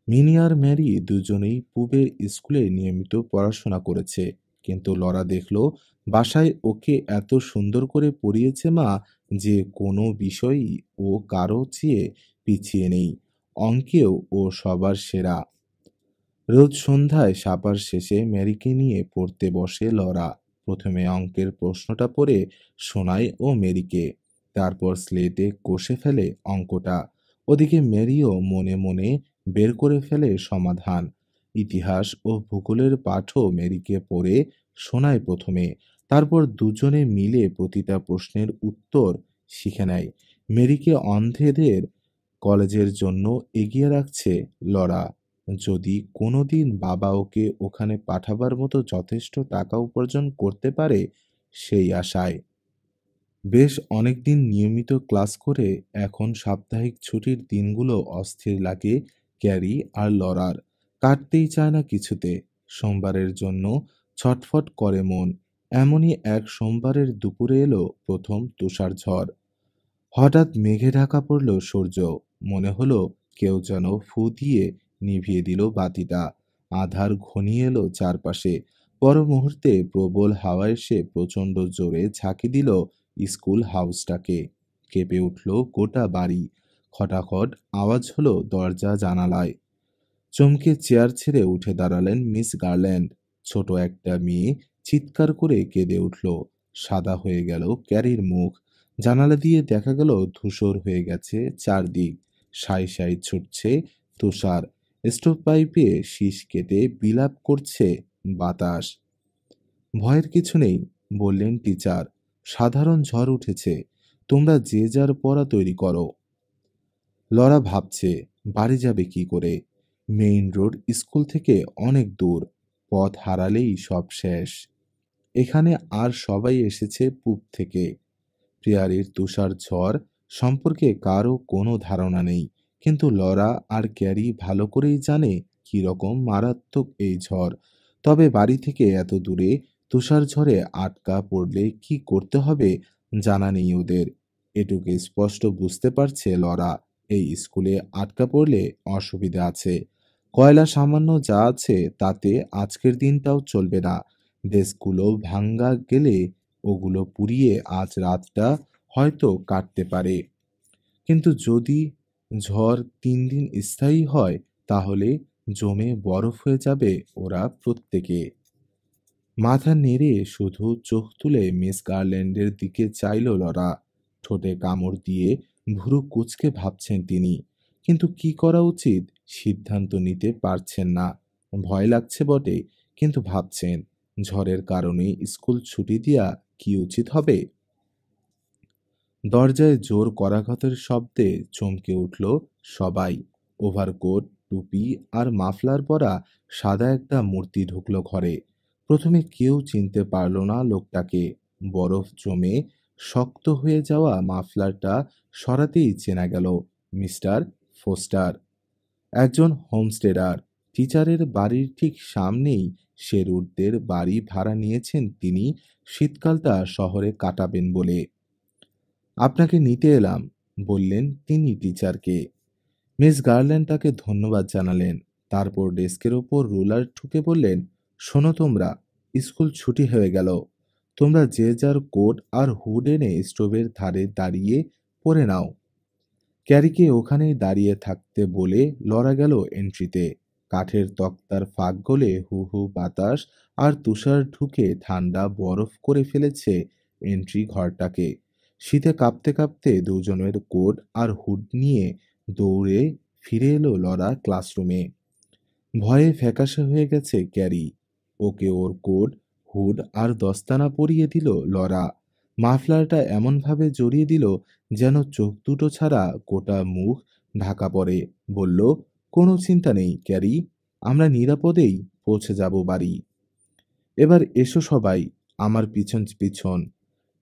মিনি আর ম্যারি দুজনেই পূবের স্কুলে নিয়মিত পড়াশোনা করেছে, কিন্তু লরা দেখল বাসায় ওকে এত সুন্দর করে পড়িয়েছে মা যে কোনো বিষয়ই ও কারো চেয়ে পিছিয়ে নেই। অঙ্কেও ও সবার সেরা। রোজ সন্ধ্যায় সাপার শেষে ম্যারিকে নিয়ে পড়তে বসে লরা। প্রথমে অঙ্কের প্রশ্নটা পড়ে শোনায় ও মেরিকে, তারপর স্লেটে কষে ফেলে অঙ্কটা। ওদিকে ম্যারিও মনে মনে বের করে ফেলে সমাধান। ইতিহাস ও ভূগোলের পাঠও মেরিকে পড়ে শোনায় প্রথমে, তারপর দুজনে মিলে প্রতিটা প্রশ্নের উত্তর শিখে নেয়। মেরিকে অন্ধেদের কলেজের জন্য এগিয়ে রাখছে লরা, যদি কোনোদিন বাবা ওকে ওখানে পাঠাবার মতো যথেষ্ট টাকা উপার্জন করতে পারে সেই আশায়। বেশ অনেকদিন নিয়মিত ক্লাস করে এখন সাপ্তাহিক ছুটির দিনগুলো অস্থির লাগে ক্যারি আর লরার। কাটতেই চায় না কিছুতে। সোমবারের জন্য ছটফট করে মন। এমনই এক সোমবারের দুপুরে এলো প্রথম তুষার ঝড়। হঠাৎ মেঘে ঢাকা পড়ল সূর্য। মনে হলো কেউ যেন ফু দিয়ে নিভিয়ে দিল বাতিটা। আঁধার ঘনিয়ে এলো চারপাশে। পর মুহূর্তে প্রবল হাওয়া এসে প্রচণ্ড জোরে ঝাঁকি দিল স্কুল হাউসটাকে। কেঁপে উঠল গোটা বাড়ি। খটাখট আওয়াজ হলো দরজা জানালায়। চমকে চেয়ার ছেড়ে উঠে দাঁড়ালেন মিস গার্ল্যান্ড। ছোট একটা মেয়ে চিৎকার করে কেঁদে উঠল। সাদা হয়ে গেল ক্যারির মুখ। জানালা দিয়ে দেখা গেল ধূসর হয়ে গেছে চারদিক। সাই সাই ছুটছে তুষার। স্টোভ পাইপে শীষ কেটে বিলাপ করছে বাতাস। ভয়ের কিছু নেই, বললেন টিচার। সাধারণ ঝড় উঠেছে। তোমরা যে যার পড়া তৈরি করো। লরা ভাবছে বাড়ি যাবে কি করে। মেইন রোড স্কুল থেকে অনেক দূর। পথ হারালেই সব শেষ। এখানে আর সবাই এসেছে পূব থেকে। প্রিয়ারির তুষার ঝড় সম্পর্কে কারও কোনো ধারণা নেই, কিন্তু লরা আর ক্যারি ভালো করেই জানে কি রকম মারাত্মক এই ঝড়। তবে বাড়ি থেকে এত দূরে তুষার ঝড়ে আটকা পড়লে কি করতে হবে জানা নেই ওদের। এটুকু স্পষ্ট বুঝতে পারছে লরা, এই স্কুলে আটকা পড়লে অসুবিধা আছে। কয়লা সামান্য যা আছে তাতে আজকের দিনটাও চলবে না। ডেস্কগুলো ভাঙ্গা গেলে ওগুলো পুড়িয়ে আজ রাতটা হয়তো কাটতে পারে। কিন্তু যদি ঝড় ৩ দিন স্থায়ী হয় তাহলে জমে বরফ হয়ে যাবে ওরা প্রত্যেকে। মাথা নেড়ে শুধু চোখ তুলে মিস গার্ল্যান্ডের দিকে চাইল লরা। ঠোঁটে কামড় দিয়ে ভুরু কুঁচকে ভাবছেন তিনি, কিন্তু কি করা উচিত সিদ্ধান্ত নিতে পারছেন না। ভয় লাগছে বটে, কিন্তু ভাবছেন ঝড়ের কারণে স্কুল ছুটি দেয়া কি উচিত হবে। দরজায় জোর করাঘাতের শব্দে চমকে উঠল সবাই। ওভারকোট, টুপি আর মাফলার পরা সাদা একটা মূর্তি ঢুকলো ঘরে। প্রথমে কেউ চিনতে পারল না লোকটাকে। বরফ জমে শক্ত হয়ে যাওয়া মাফলারটা সরাতেই চেনা গেল মিস্টার ফোস্টার, একজন হোমস্টেডার। টিচারের বাড়ির ঠিক সামনেই শেরউডদের বাড়ি ভাড়া নিয়েছেন তিনি, শীতকালটা শহরে কাটাবেন বলে। আপনাকে নিতে এলাম, বললেন তিনি টিচারকে। মিস গার্ল্যান্ড তাকে ধন্যবাদ জানালেন। তারপর ডেস্কের ওপর রুলার ঠুকে বললেন, শোনো তোমরা, স্কুল ছুটি হয়ে গেল। তোমরা যে যার কোট আর হুড এনে স্টোভের ধারে দাঁড়িয়ে পরে নাও। ক্যারিকে ওখানেই দাঁড়িয়ে থাকতে বলে লড়া গেল এন্ট্রিতে। কাঠের তক্তার ফাঁক গলে হু হু বাতাস আর তুষার ঢুকে ঠান্ডা বরফ করে ফেলেছে এন্ট্রি ঘরটাকে। শীতে কাঁপতে কাঁপতে দুজনের কোট আর হুড নিয়ে দৌড়ে ফিরে এলো লরা ক্লাসরুমে। ভয়ে ফ্যাকাশে হয়ে গেছে ক্যারি। ওকে ওর কোট, হুড আর দস্তানা পরিয়ে দিল লরা। মাফলারটা এমনভাবে জড়িয়ে দিল যেন চোখ দুটো ছাড়া গোটা মুখ ঢাকা পড়ে। বলল, কোনো চিন্তা নেই ক্যারি, আমরা নিরাপদেই পৌঁছে যাব বাড়ি। এবার এসো সবাই, আমার পিছন পিছন।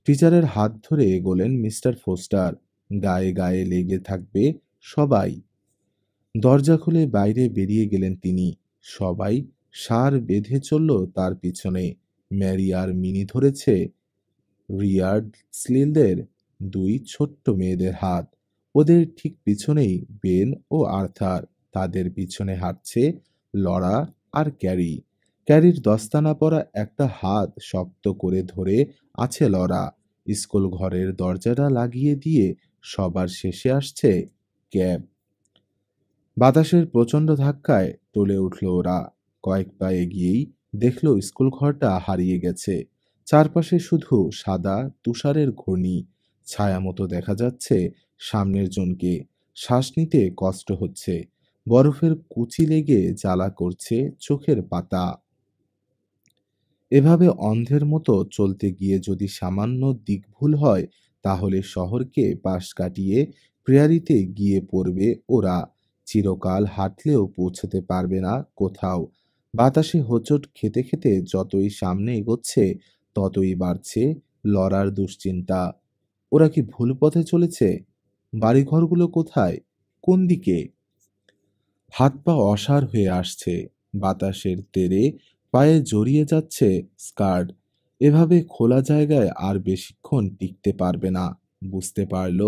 টিচারের হাত ধরে এগোলেন মিস্টার ফোস্টার। গায়ে গায়ে লেগে থাকবে সবাই। দরজা খুলে বাইরে বেরিয়ে গেলেন তিনি। সবাই সার বেঁধে চলল তার পিছনে। ম্যারি আর মিনি ধরেছে রিয়ার্ডসলিদের দুই ছোট্ট মেয়েদের হাত। ওদের ঠিক পিছনেই বেন ও আর্থার। তাদের পিছনে হাঁটছে লরা আর ক্যারি। ক্যারির দস্তানা পরা একটা হাত শক্ত করে ধরে আছে লরা। স্কুল ঘরের দরজাটা লাগিয়ে দিয়ে সবার শেষে আসছে ক্যাব। বাতাসের প্রচণ্ড ধাক্কায় টলে উঠল ওরা। কয়েক পা এগিয়েই দেখল স্কুল ঘরটা হারিয়ে গেছে। চারপাশে শুধু সাদা তুষারের ঘূর্ণি। ছায়া মতো দেখা যাচ্ছে সামনের জনকে। শ্বাস নিতে কষ্ট হচ্ছে। বরফের কুচি লেগে জ্বালা করছে চোখের পাতা। এভাবে অন্ধের মতো চলতে গিয়ে যদি সামান্য দিকভুল হয়, তাহলে শহরকে পাশ কাটিয়ে প্রেয়ারিতে গিয়ে পড়বে ওরা। চিরকাল হাঁটলেও পৌঁছতে পারবে না কোথাও। বাতাসে হোঁচট খেতে খেতে যতই সামনে এগোচ্ছে, ততই বাড়ছে লড়ার দুশ্চিন্তা। ওরা কি ভুল পথে চলেছে? বাড়িঘরগুলো কোথায়? কোন দিকে? হাত পা অসাড় হয়ে আসছে। বাতাসের তেড়ে পায়ে জড়িয়ে যাচ্ছে স্কার্ট। এভাবে খোলা জায়গায় আর বেশিক্ষণ টিকতে পারবে না। বুঝতে পারল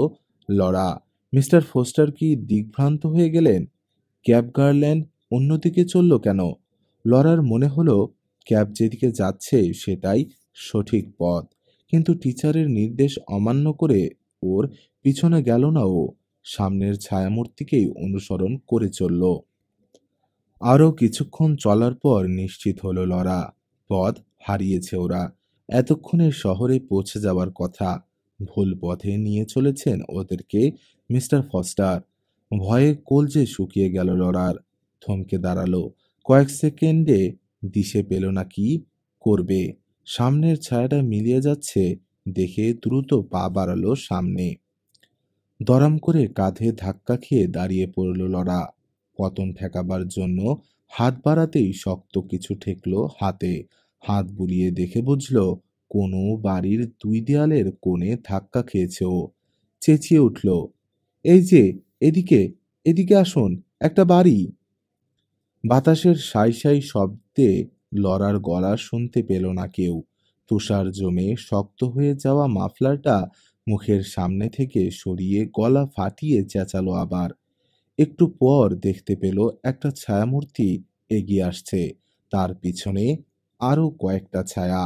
লরা। মিস্টার ফোস্টার কি দিগ্ভ্রান্ত হয়ে গেলেন? ক্যাব গার্ল্যান্ড অন্যদিকে চলল কেন? লরার মনে হলো ক্যাব যেদিকে যাচ্ছে সেটাই সঠিক পথ। কিন্তু টিচারের নির্দেশ অমান্য করে ওর পিছনে গেল না ও। সামনের ছায়ামূর্তিকেই অনুসরণ করে চলল। আরও কিছুক্ষণ চলার পর নিশ্চিত হলো লরা। পথ হারিয়েছে ওরা। এতক্ষণে শহরে পৌঁছে যাওয়ার কথা। ভুল পথে নিয়ে চলেছেন ওদেরকে মিস্টার ফস্টার। ভয়ে কলজে শুকিয়ে গেল লরার। থমকে দাঁড়ালো। কয়েক সেকেন্ডে দিশে পেল না কি করবে। সামনের ছায়াটা মিলিয়ে যাচ্ছে দেখে দ্রুত পা বাড়ালো সামনে। দড়াম করে কাঁধে ধাক্কা খেয়ে দাঁড়িয়ে পড়ল লরা। পতন ঠেকাবার জন্য হাত বাড়াতেই শক্ত কিছু ঠেকলো হাতে। হাত বুলিয়ে দেখে বুঝল কোনো বাড়ির দুই দেয়ালের কোণে ধাক্কা খেয়েছে ও। চেঁচিয়ে উঠল, এই যে, এদিকে, এদিকে আসুন, একটা বাড়ি। বাতাসের সাই সাই শব্দে লরার গলা শুনতে পেল না কেউ। তুষার জমে শক্ত হয়ে যাওয়া মাফলারটা মুখের সামনে থেকে সরিয়ে গলা ফাটিয়ে চেঁচালো আবার। একটু পর দেখতে পেল একটা ছায়ামূর্তি এগিয়ে আসছে। তার পিছনে আরো কয়েকটা ছায়া।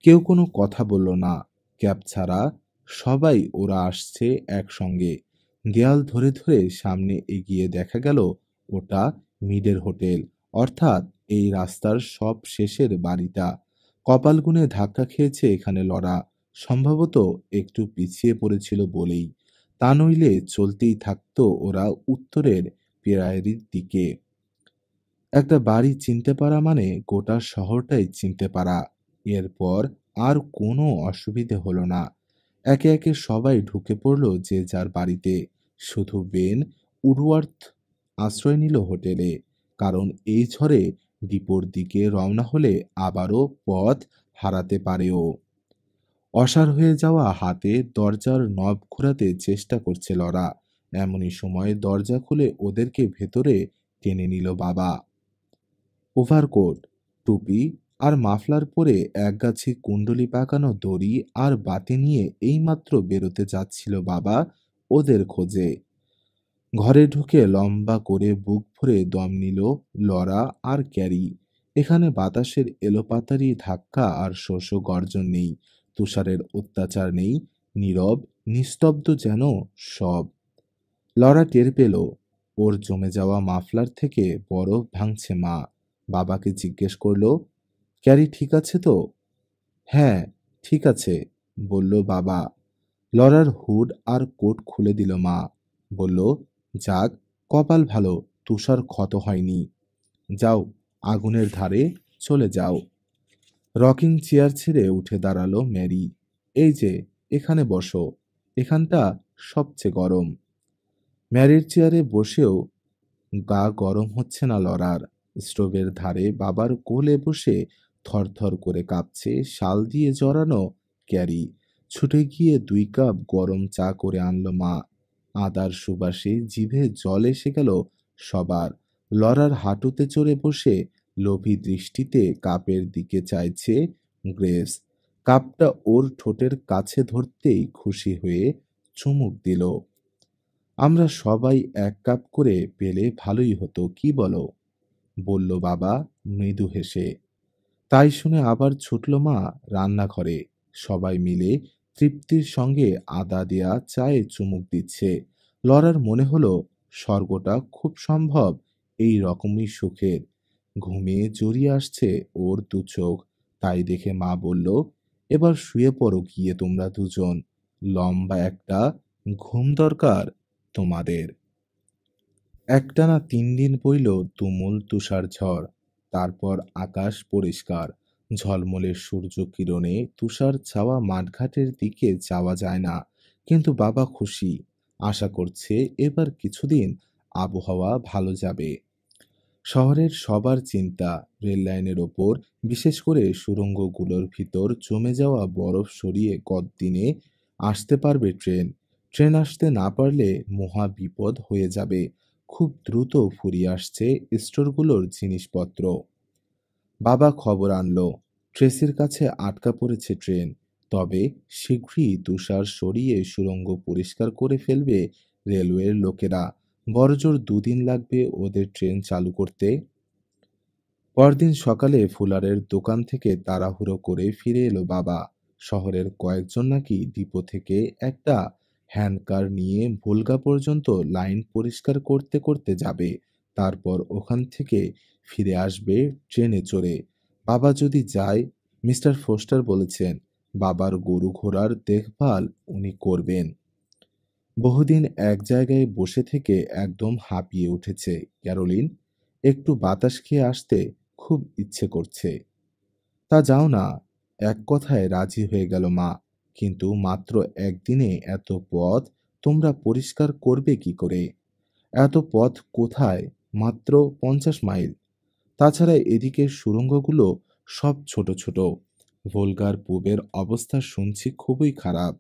কেউ কোনো কথা বলল না। ক্যাব ছাড়া সবাই ওরা আসছে একসঙ্গে। দেয়াল ধরে ধরে সামনে এগিয়ে দেখা গেল ওটা মিডের হোটেল, অর্থাৎ এই রাস্তার সব শেষের বাড়িটা। কপাল গুনে ধাক্কা খেয়েছে এখানে লড়া। সম্ভবত একটু পিছিয়ে পড়েছিল বলেই। তা নইলে চলতেই থাকতো ওরা উত্তরের পেরায়েরির দিকে। একটা বাড়ি চিনতে পারা মানে গোটা শহরটাই চিনতে পারা। এরপর আর কোনো অসুবিধে হলো না। একে একে সবাই ঢুকে পড়ল যে যার বাড়িতে। শুধু বেন উডওয়ার্থ আশ্রয় নিল হোটেলে। কারণ এই ঝড়ে ডিপোর দিকে রওনা হলে আবারও পথ হারাতে পারে ও। অসাড় হয়ে যাওয়া হাতে দরজার নব ঘোরাতে চেষ্টা করছে লরা। এমনই সময় দরজা খুলে ওদেরকে ভেতরে টেনে নিল বাবা। ওভারকোট, টুপি আর মাফলার পরে একগাছি কুণ্ডলি পাকানো দড়ি আর বাতি নিয়ে এইমাত্র বেরোতে যাচ্ছিল বাবা ওদের খোঁজে। ঘরে ঢুকে লম্বা করে বুক ভরে দম নিল লরা আর ক্যারি। এখানে বাতাসের এলোপাতাড়ি ধাক্কা আর শোষ গর্জন নেই। তুষারের অত্যাচার নেই। নীরব, নিস্তব্ধ যেন সব। লরা টের পেল ওর জমে যাওয়া মাফলার থেকে বরফ ভাঙছে মা। বাবাকে জিজ্ঞেস করলো, ক্যারি ঠিক আছে তো? হ্যাঁ, ঠিক আছে, বলল বাবা। লরার হুড আর কোট খুলে দিল মা। বলল, যাক, কপাল ভালো, তুষার ক্ষত হয়নি। যাও, আগুনের ধারে চলে যাও। রকিং চেয়ার ছেড়ে উঠে দাঁড়ালো ম্যারি। এই যে, এখানে বসো। এখানটা সবচেয়ে গরম। ম্যারির চেয়ারে বসেও গা গরম হচ্ছে না লরার। স্টোভের ধারে বাবার কোলে বসে থরথর করে কাঁপছে শাল দিয়ে জড়ানো ক্যারি। ছুটে গিয়ে 2 কাপ গরম চা করে আনলো মা। আদার সুবাসে জিভে জল এসে গেল সবার। লরার হাঁটুতে চড়ে বসে লোভী দৃষ্টিতে কাপের দিকে চাইছে গ্রেস। কাপটা ওর ঠোঁটের কাছে ধরতেই খুশি হয়ে চুমুক দিল। আমরা সবাই এক কাপ করে পেলে ভালোই হতো, কি বলো? বলল বাবা মৃদু হেসে। তাই শুনে আবার ছুটল মা রান্নাঘরে। সবাই মিলে তৃপ্তির সঙ্গে আদা দেয়া চায়ে চুমুক দিচ্ছে। লরার মনে হলো স্বর্গটা খুব সম্ভব এই রকমই সুখের। ঘুমিয়ে জড়িয়ে আসছে ওর দু চোখ। তাই দেখে মা বলল, এবার শুয়ে পড়ো গিয়ে তোমরা দুজন। লম্বা একটা ঘুম দরকার তোমাদের। একটানা ৩ দিন বইল তুমুল তুষার ঝড়। তারপর আকাশ পরিষ্কার। ঝলমলে সূর্য কিরণে তুষার ছাওয়া মাঠঘাটের দিকে যাওয়া যায় না। কিন্তু বাবা খুশি। আশা করছে এবার কিছুদিন আবহাওয়া ভালো যাবে। শহরের সবার চিন্তা রেল লাইনের ওপর, বিশেষ করে সুড়ঙ্গগুলোর ভিতর জমে যাওয়া বরফ সরিয়ে কতদিনে আসতে পারবে ট্রেন। ট্রেন আসতে না পারলে মহা বিপদ হয়ে যাবে। খুব দ্রুত ফুরিয়ে আসছে স্টোরগুলোর জিনিসপত্র। বাবা খবর আনলো ট্রেসির কাছে আটকা পড়েছে ট্রেন। তবে শীঘ্রই তুষার সরিয়ে সুড়ঙ্গ পরিষ্কার করে ফেলবে রেলওয়ের লোকেরা। বড়জোর ২ দিন লাগবে ওদের ট্রেন চালু করতে। পরদিন সকালে ফুলারের দোকান থেকে তাড়াহুড়ো করে ফিরে এলো বাবা। শহরের কয়েকজন নাকি ডিপো থেকে একটা হ্যান্ডকার নিয়ে ভোলগা পর্যন্ত লাইন পরিষ্কার করতে করতে যাবে। তারপর ওখান থেকে ফিরে আসবে ট্রেনে চড়ে। বাবা যদি যায়, মিস্টার ফোস্টার বলেছেন বাবার গরু ঘোড়ার দেখভাল উনি করবেন। বহুদিন এক জায়গায় বসে থেকে একদম হাঁপিয়ে উঠেছে ক্যারোলিন। একটু বাতাস খেয়ে আসতে খুব ইচ্ছে করছে। তা যাও না। এক কথায় রাজি হয়ে গেল মা। কিন্তু মাত্র একদিনে এত পথ তোমরা পরিষ্কার করবে কি করে? এত পথ কোথায়? মাত্র ৫০ মাইল। তাছাড়া এদিকের সুড়ঙ্গগুলো সব ছোট ছোট। ভোলগার পূবের অবস্থা শুনছি খুবই খারাপ।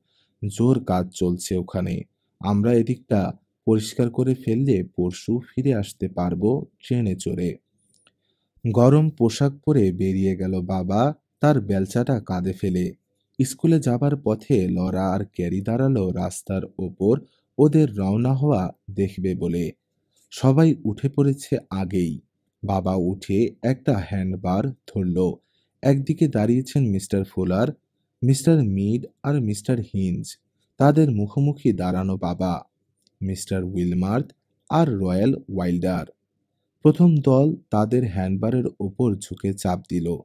জোর কাজ চলছে ওখানে। আমরা এদিকটা পরিষ্কার করে ফেললে পরশু ফিরে আসতে পারবো ট্রেনে চড়ে। গরম পোশাক পরে বেরিয়ে গেল বাবা তার বেলচাটা কাঁধে ফেলে। স্কুলে যাবার পথে লরা আর ক্যারি দাঁড়ালো রাস্তার ওপর ওদের রওনা হওয়া দেখবে বলে। সবাই উঠে পড়েছে আগেই। বাবা উঠে একটা হ্যান্ডবার ধরল। একদিকে দাঁড়িয়েছেন মিস্টার ফুলার, মিস্টার মিড আর মিস্টার হিঞ্জ। তাদের মুখোমুখি দাঁড়ানো বাবা, মিস্টার উইলমার্থ আর রয়্যাল ওয়াইল্ডার। প্রথম দল তাদের হ্যান্ডবারের ওপর ঝুঁকে চাপ দিল।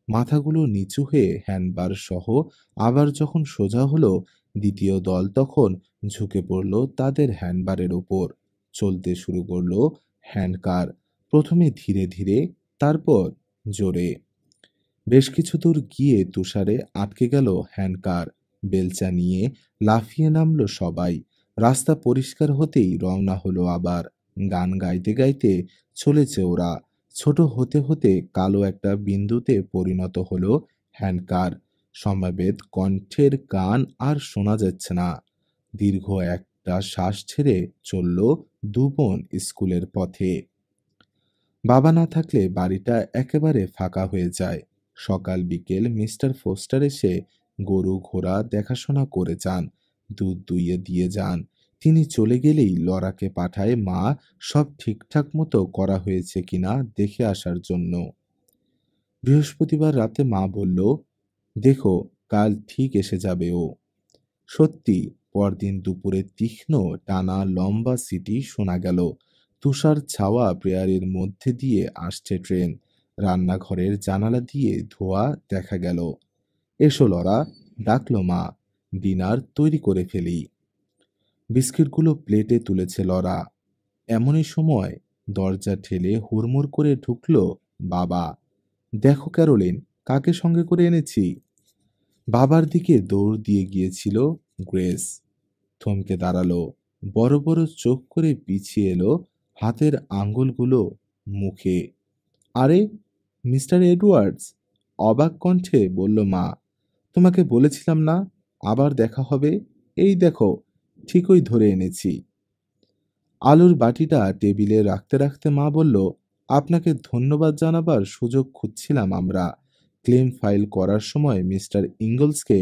মাথাগুলো নিচু হয়ে হ্যান্ডবার সহ আবার যখন সোজা হলো, দ্বিতীয় দল তখন ঝুঁকে পড়ল তাদের হ্যান্ডবারের ওপর। চলতে শুরু করলো হ্যান্ডকার। প্রথমে ধীরে ধীরে, তারপর জোরে। বেশ কিছু দূর গিয়ে তুষারে আটকে গেল হ্যান্ডকার। বেলচা নিয়ে লাফিয়ে নামলো সবাই। রাস্তা পরিষ্কার হতেই রওনা হলো আবার। গান গাইতে গাইতে চলেছে ওরা। ছোট হতে হতে কালো একটা বিন্দুতে পরিণত হলো হ্যান্ডকার। সমবেত কণ্ঠের গান আর শোনা যাচ্ছে না। দীর্ঘ একটা শ্বাস ছেড়ে চলল দু বোন স্কুলের পথে। বাবা না থাকলে বাড়িটা একেবারে ফাঁকা হয়ে যায়। সকাল বিকেল মিস্টার ফোস্টার এসে গরু ঘোড়া দেখাশোনা করে যান, দুধ দুইয়ে দিয়ে যান। তিনি চলে গেলেই লরাকে পাঠায় মা সব ঠিকঠাক মতো করা হয়েছে কিনা দেখে আসার জন্য। বৃহস্পতিবার রাতে মা বলল, দেখো কাল ঠিক এসে যাবে ও। সত্যি, পরদিন দুপুরে তীক্ষ্ণ টানা লম্বা সিটি শোনা গেল। তুষার ছাওয়া প্রেয়ারির মধ্যে দিয়ে আসছে ট্রেন। রান্নাঘরের জানালা দিয়ে ধোঁয়া দেখা গেল। এসো লরা, ডাকলো মা। ডিনার তৈরি করে ফেলি। বিস্কিটগুলো প্লেটে তুলেছে লরা। এমনই সময় দরজা ঠেলে হুড়মুড় করে ঢুকলো বাবা। দেখো ক্যারোলিন, কাকে সঙ্গে করে এনেছি। বাবার দিকে দৌড় দিয়ে গিয়েছিল গ্রেস। থমকে দাঁড়ালো। বড় বড় চোখ করে পিছিয়ে এলো হাতের আঙ্গুলগুলো মুখে। আরে, মিস্টার এডওয়ার্ডস, অবাক কণ্ঠে বলল মা। তোমাকে বলেছিলাম না আবার দেখা হবে। এই দেখো, ঠিকই ধরে এনেছি। আলুর বাটিটা টেবিলে রাখতে রাখতে মা বলল, আপনাকে ধন্যবাদ জানাবার সুযোগ খুঁজছিলাম আমরা। ক্লেম ফাইল করার সময় মিস্টার ইঙ্গলসকে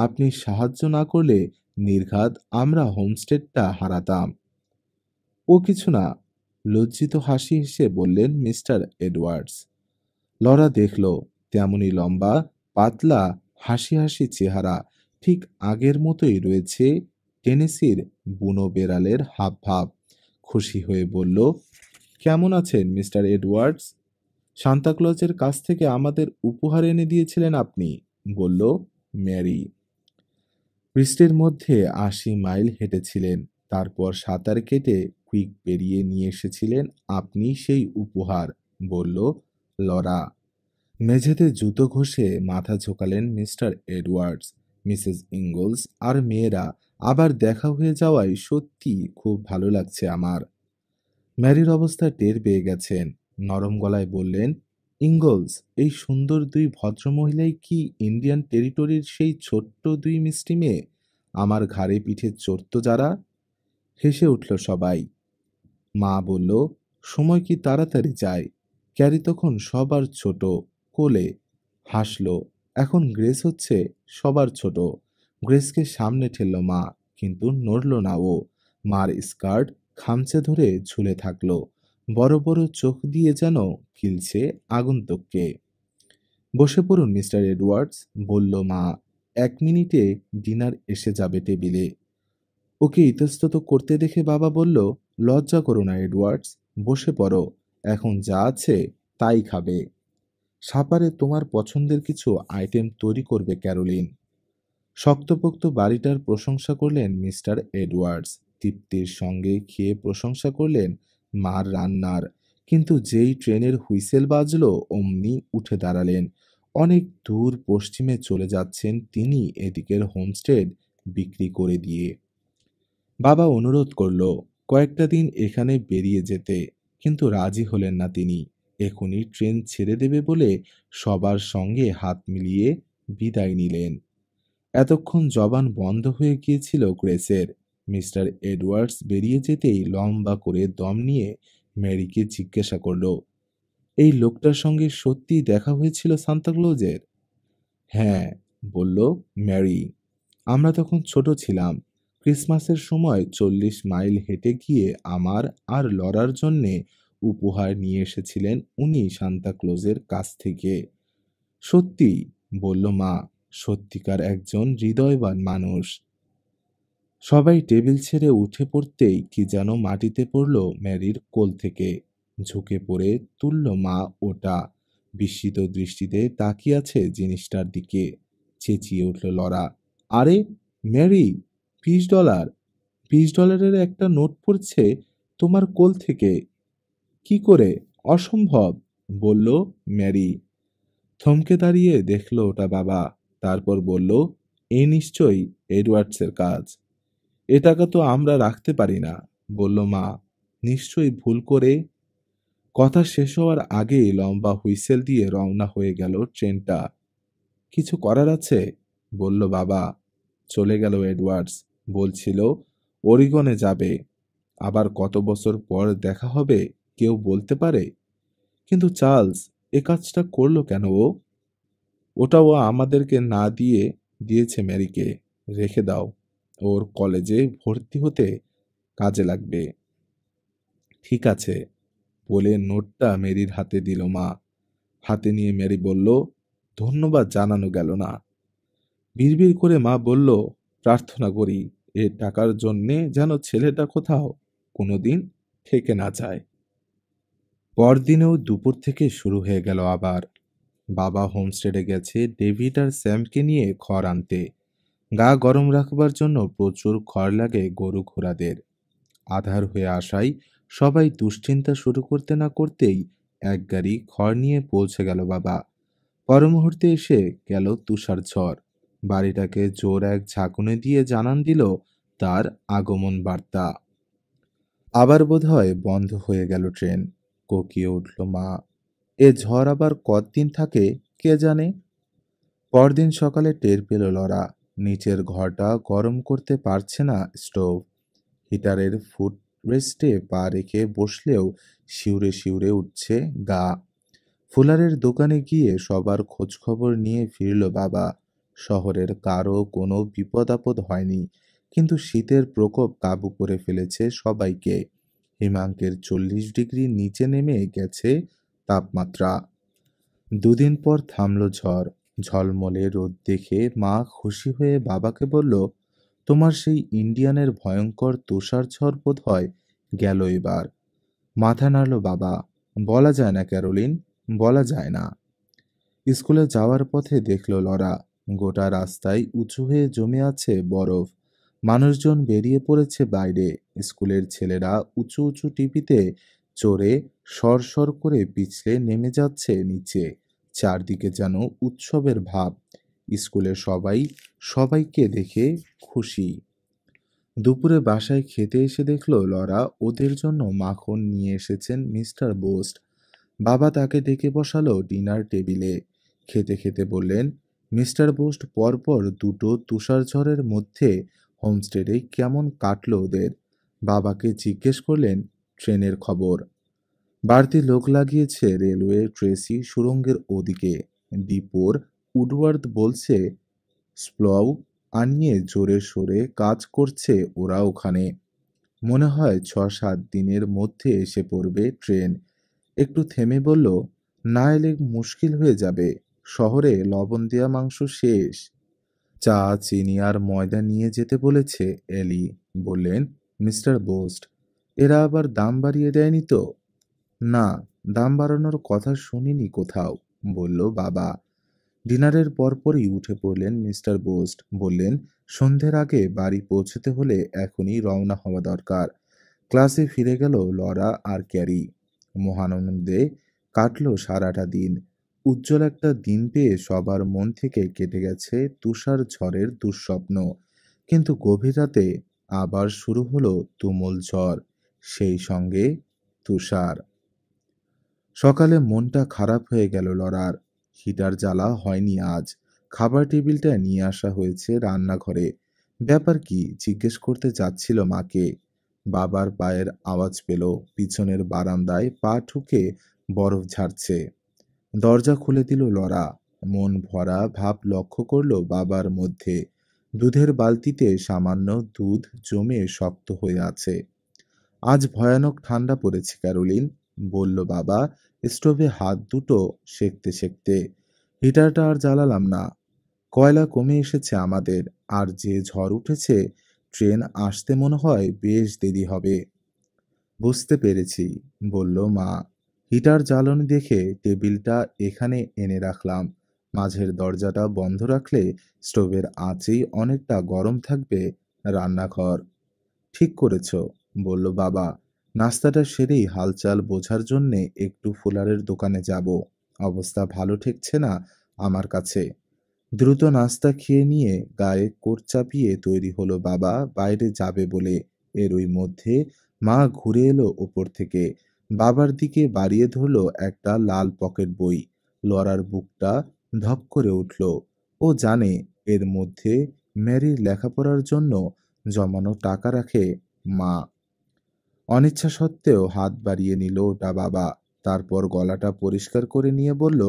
আপনি সাহায্য না করলে নির্ঘাত আমরা হোমস্টেডটা হারাতাম। ও কিছু না, লজ্জিত হাসি হেসে বললেন মিস্টার এডওয়ার্ডস। লরা দেখল তেমনি লম্বা, পাতলা, হাসি হাসি চেহারা, ঠিক আগের মতোই রয়েছে। টেনেসির বুনো বেড়ালের হাবভাব। খুশি হয়ে বলল, কেমন আছেন মিস্টার এডওয়ার্ডস? সান্তাক্লজের কাছ থেকে আমাদের উপহার এনে দিয়েছিলেন আপনি, বলল ম্যারি। বৃষ্টির মধ্যে ৮০ মাইল হেঁটেছিলেন, তারপর সাঁতার কেটে কুইক পেরিয়ে নিয়ে এসেছিলেন আপনি সেই উপহার, বলল লরা। মেঝেতে জুতো ঘষে মাথা ঝোঁকালেন মিস্টার এডওয়ার্ডস। মিসেস ইঙ্গলস আর মেয়েরা আবার দেখা হয়ে যাওয়ায় সত্যি খুব ভালো লাগছে আমার। ম্যারির অবস্থা টের পেয়ে গেছেন। নরম গলায় বললেন, ইঙ্গলস, এই সুন্দর দুই ভদ্রমহিলাই কি ইন্ডিয়ান টেরিটরির সেই ছোট্ট দুই মিষ্টি মেয়ে, আমার ঘাড়ে পিঠে চড়ত যারা? হেসে উঠল সবাই। মা বলল, সময় কি তাড়াতাড়ি যায়। ক্যারি তখন সবার ছোট, কোলে। হাসল। এখন গ্রেস হচ্ছে সবার ছোট। গ্রেসকে সামনে ঠেলল মা, কিন্তু নড়ল না ও। মার স্কার্ট খামচে ধরে ঝুলে থাকলো, বড় বড় চোখ দিয়ে যেন গিলছে আগন্তুককে। বসে পড়ুন মিস্টার এডওয়ার্ডস, বলল মা। ১ মিনিটে ডিনার এসে যাবে টেবিলে। ওকে ইতস্তত করতে দেখে বাবা বলল, লজ্জা করো না এডওয়ার্ডস, বসে পড়ো। এখন যা আছে তাই খাবে। সাপারে তোমার পছন্দের কিছু আইটেম তৈরি করবে ক্যারোলিন। শক্তপোক্ত বাড়িটার প্রশংসা করলেন মিস্টার এডওয়ার্ডস। তৃপ্তির সঙ্গে খেয়ে প্রশংসা করলেন মার রান্নার। কিন্তু যেই ট্রেনের হুইসেল বাজলো অমনি উঠে দাঁড়ালেন। অনেক দূর পশ্চিমে চলে যাচ্ছেন তিনি এদিকের হোমস্টেড বিক্রি করে দিয়ে। বাবা অনুরোধ করল কয়েকটা দিন এখানে বেরিয়ে যেতে, কিন্তু রাজি হলেন না তিনি। এখনই ট্রেন ছেড়ে দেবে বলে সবার সঙ্গে হাত মিলিয়ে বিদায় নিলেন। এতক্ষণ জবান বন্ধ হয়ে গিয়েছিল গ্রেসের। মিস্টার এডওয়ার্ডস বেরিয়ে যেতেই লম্বা করে দম নিয়ে ম্যারিকে জিজ্ঞাসা করল, এই লোকটার সঙ্গে সত্যি দেখা হয়েছিল সান্তাক্লজের? হ্যাঁ, বলল ম্যারি। আমরা তখন ছোট ছিলাম। ক্রিসমাসের সময় ৪০ মাইল হেঁটে গিয়ে আমার আর লরার জন্যে উপহার নিয়ে এসেছিলেন উনি সান্তাক্লজের কাছ থেকে। সত্যি, বলল মা, সত্যিকার একজন হৃদয়বান মানুষ। সবাই টেবিল ছেড়ে উঠে পড়তেই কি যেন মাটিতে পড়ল ম্যারির কোল থেকে। ঝুঁকে পড়ে তুলল মা ওটা। বিস্মিত দৃষ্টিতে তাকিয়ে আছে জিনিসটার দিকে। চেঁচিয়ে উঠল লরা, আরে ম্যারি, $20, $20 একটা নোট পড়ছে তোমার কোল থেকে। কি করে? অসম্ভব, বলল ম্যারি। থমকে দাঁড়িয়ে দেখল ওটা বাবা। তারপর বলল, এই নিশ্চয়ই এডওয়ার্ডসের কাজ। এ টাকা তো আমরা রাখতে পারি না, বলল মা। নিশ্চয়ই ভুল করে। কথা শেষ হওয়ার আগেই লম্বা হুইসেল দিয়ে রওনা হয়ে গেল ট্রেনটা। কিছু করার আছে, বলল বাবা। চলে গেল এডওয়ার্ডস। বলছিল ওরিগনে যাবে। আবার কত বছর পর দেখা হবে কেউ বলতে পারে। কিন্তু চার্লস এ কাজটা করলো কেন ও? ওটা ও আমাদেরকে না দিয়ে দিয়েছে ম্যারিকে। রেখে দাও, ওর কলেজে ভর্তি হতে কাজে লাগবে। ঠিক আছে, বলে নোটটা মেরির হাতে দিল মা। হাতে নিয়ে ম্যারি বলল, ধন্যবাদ জানানো গেল না। বিড়বিড় করে মা বলল, প্রার্থনা করি এ টাকার জন্যে যেন ছেলেটা কোথাও কোনোদিন থেকে না যায়। পরদিনেও দুপুর থেকে শুরু হয়ে গেল আবার। বাবা হোমস্টেডে গেছে ডেভিড আর স্যামকে নিয়ে খড় আনতে। গা গরম রাখবার জন্য প্রচুর খড় লাগে গরু ঘোড়াদের। আধার হয়ে আসায় সবাই দুশ্চিন্তা শুরু করতে না করতেই এক গাড়ি খড় নিয়ে পৌঁছে গেল বাবা। পর মুহূর্তে এসে গেল তুষার ঝড়। বাড়িটাকে জোর এক ঝাঁকুনি দিয়ে জানান দিল তার আগমন বার্তা। আবার বোধহয় বন্ধ হয়ে গেল ট্রেন। কোকিয়ে উঠল মা। এ ঝড় আবার কতদিন থাকে কে জানে। পরদিন সকালে টের পেল লরা, নিচের ঘরটা গরম করতে পারছে না স্টোভ। হিটারের ফুট রেস্টে পা রেখে বসলেও শিউরে শিউরে উঠছে গা। ফুলারের দোকানে গিয়ে সবার খোঁজখবর নিয়ে ফিরল বাবা। শহরের কারো কোনো বিপদ আপদ হয়নি, কিন্তু শীতের প্রকোপ কাবু করে ফেলেছে সবাইকে। হিমাঙ্কের 40 ডিগ্রি নিচে নেমে গেছে তাপমাত্রা। দুদিন পর থামল ঝড়। ঝলমলে রোদ দেখে মা খুশি হয়ে বাবাকে বলল, তোমার সেই ইন্ডিয়ানের ভয়ঙ্কর তুষার ঝড় বোধ হয় গেল এবার। মাথা নাড়ল বাবা। বলা যায় না ক্যারোলিন, বলা যায় না। স্কুলে যাওয়ার পথে দেখল লরা। গোটা রাস্তায় উঁচু হয়ে জমে আছে বরফ। মানুষজন বেরিয়ে পড়েছে বাইরে। স্কুলের ছেলেরা উঁচু উঁচু টিভিতে চড়ে সরসর করে পিছলে নেমে যাচ্ছে নিচে। চারদিকে যেন উৎসবের ভাব। স্কুলে সবাই সবাইকে দেখে খুশি। দুপুরে বাসায় খেতে এসে দেখল লরা ওদের জন্য মাখন নিয়ে এসেছেন মিস্টার বোস্ট। বাবা তাকে ডেকে বসালো ডিনার টেবিলে। খেতে খেতে বললেন, মিস্টার বোস্ট, পরপর দুটো তুষারঝড়ের মধ্যে হোমস্টেডে কেমন কাটলো ওদের? বাবাকে জিজ্ঞেস করলেন ট্রেনের খবর। বাড়তি লোক লাগিয়েছে রেলওয়ে ট্রেসি সুড়ঙ্গের ওদিকে। ডিপোর উডওয়ার্থ বলছে স্প্লউ আনিয়ে জোরে সোরে কাজ করছে ওরা ওখানে। মনে হয় 6-7 দিনের মধ্যে এসে পড়বে ট্রেন। একটু থেমে বলল, না এলে মুশকিল হয়ে যাবে। শহরে লবণ দেয়া মাংস শেষ। চা, চিনি আর ময়দা নিয়ে যেতে বলেছে এলি। বললেন মিস্টার বোস্ট, এরা আবার দাম বাড়িয়ে দেয়নি তো? না, দাম বাড়ানোর কথা শুনিনি কোথাও, বলল বাবা। ডিনারের পরপরই উঠে পড়লেন মিস্টার বোস্ট। বললেন, সন্ধ্যের আগে বাড়ি পৌঁছতে হলে এখনই রওনা হওয়া দরকার। ক্লাসে ফিরে গেল লরা আর ক্যারি। মহানন্দে কাটল সারাটা দিন। উজ্জ্বল একটা দিন পেয়ে সবার মন থেকে কেটে গেছে তুষার ঝড়ের দুঃস্বপ্ন। কিন্তু গভীর রাতে আবার শুরু হলো তুমুল ঝড়, সেই সঙ্গে তুষার। সকালে মনটা খারাপ হয়ে গেল লরার। হিটার জ্বালা হয়নি আজ। খাবার টেবিলটা নিয়ে আসা হয়েছে রান্নাঘরে। ব্যাপার কি জিজ্ঞেস করতে যাচ্ছিল মাকে। বাবার পায়ের আওয়াজ পেল। পিছনের বারান্দায় পা ঠুকে বরফ ঝাড়ছে। দরজা খুলে দিল লরা। মন ভরা ভাব লক্ষ্য করল বাবার মধ্যে। দুধের বালতিতে সামান্য দুধ জমে শক্ত হয়ে আছে। আজ ভয়ানক ঠান্ডা পড়েছে ক্যারোলিন, বলল বাবা স্টোভে হাত দুটো সেঁকতে সেঁকতে। হিটারটা আর জ্বালালাম না। কয়লা কমে এসেছে আমাদের, আর যে ঝড় উঠেছে ট্রেন আসতে মনে হয় বেশ দেরি হবে। বুঝতে পেরেছি, বলল মা। হিটার জ্বালানি দেখে টেবিলটা এখানে এনে রাখলাম। মাঝের দরজাটা বন্ধ রাখলে স্টোভের আঁচেই অনেকটা গরম থাকবে রান্নাঘর। ঠিক করেছ, বলল বাবা। নাস্তাটা সেরেই হালচাল বোঝার জন্যে একটু ফুলারের দোকানে যাব। অবস্থা ভালো ঠেকছে না আমার কাছে। দ্রুত নাস্তা খেয়ে নিয়ে গায়ে কোট চাপিয়ে তৈরি হলো বাবা বাইরে যাবে বলে। এরই মধ্যে মা ঘুরে এলো ওপর থেকে। বাবার দিকে বাড়িয়ে ধরলো একটা লাল পকেট বই। লরার বুকটা ধক করে উঠল। ও জানে এর মধ্যে ম্যারির লেখাপড়ার জন্য জমানো টাকা রাখে মা। অনিচ্ছা সত্ত্বেও হাত বাড়িয়ে নিল ওটা বাবা। তারপর গলাটা পরিষ্কার করে নিয়ে বলল,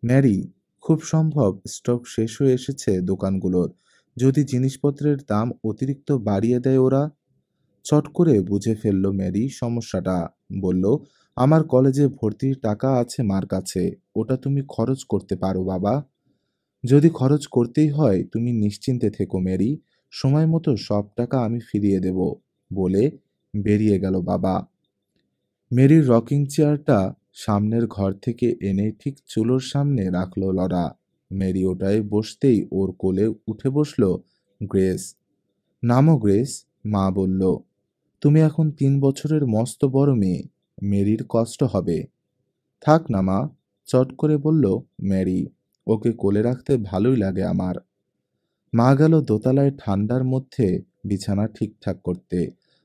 ম্যারি, খুব সম্ভব স্টক শেষ হয়ে এসেছে দোকানগুলোর। যদি জিনিসপত্রের দাম অতিরিক্ত বাড়িয়ে দেয় ওরা। চট করে বুঝে ফেলল ম্যারি সমস্যাটা। বলল, আমার কলেজে ভর্তির টাকা আছে মার কাছে, ওটা তুমি খরচ করতে পারো বাবা। যদি খরচ করতেই হয় তুমি নিশ্চিন্তে থেকো ম্যারি, সময় মতো সব টাকা আমি ফিরিয়ে দেব, বলে বেরিয়ে গেল বাবা। মেরির রকিং চেয়ারটা সামনের ঘর থেকে এনে ঠিক চুলোর সামনে রাখল লরা। মেরি ওটায় বসতেই ওর কোলে উঠে বসল গ্রেস। নামো গ্রেস, মা বলল। তুমি এখন 3 বছরের মস্ত বড় মেয়ে, মেরির কষ্ট হবে। থাক না মা, চট করে বলল ম্যারি। ওকে কোলে রাখতে ভালোই লাগে আমার। মা গেল দোতলায় ঠান্ডার মধ্যে বিছানা ঠিকঠাক করতে।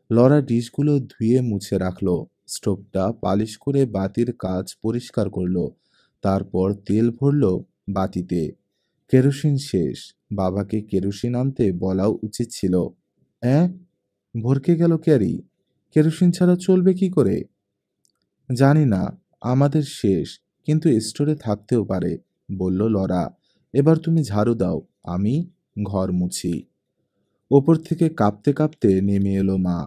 লরা ডিশগুলো ধুয়ে মুছে রাখলো। স্টোভটা পালিশ করে বাতির কাজ পরিষ্কার করলো। তারপর তেল ভরলো বাতিতে। কেরোসিন শেষ। বাবাকে কেরোসিন আনতে বলাও উচিত ছিল। অ্যাঁ, ভরকে গেল ক্যারি। কেরোসিন ছাড়া চলবে কি করে? জানি না, আমাদের শেষ, কিন্তু স্টোরে থাকতেও পারে, বলল লরা। এবার তুমি ঝাড়ু দাও, আমি ঘর মুছি। ওপর থেকে কাঁপতে কাঁপতে নেমে এলো মা।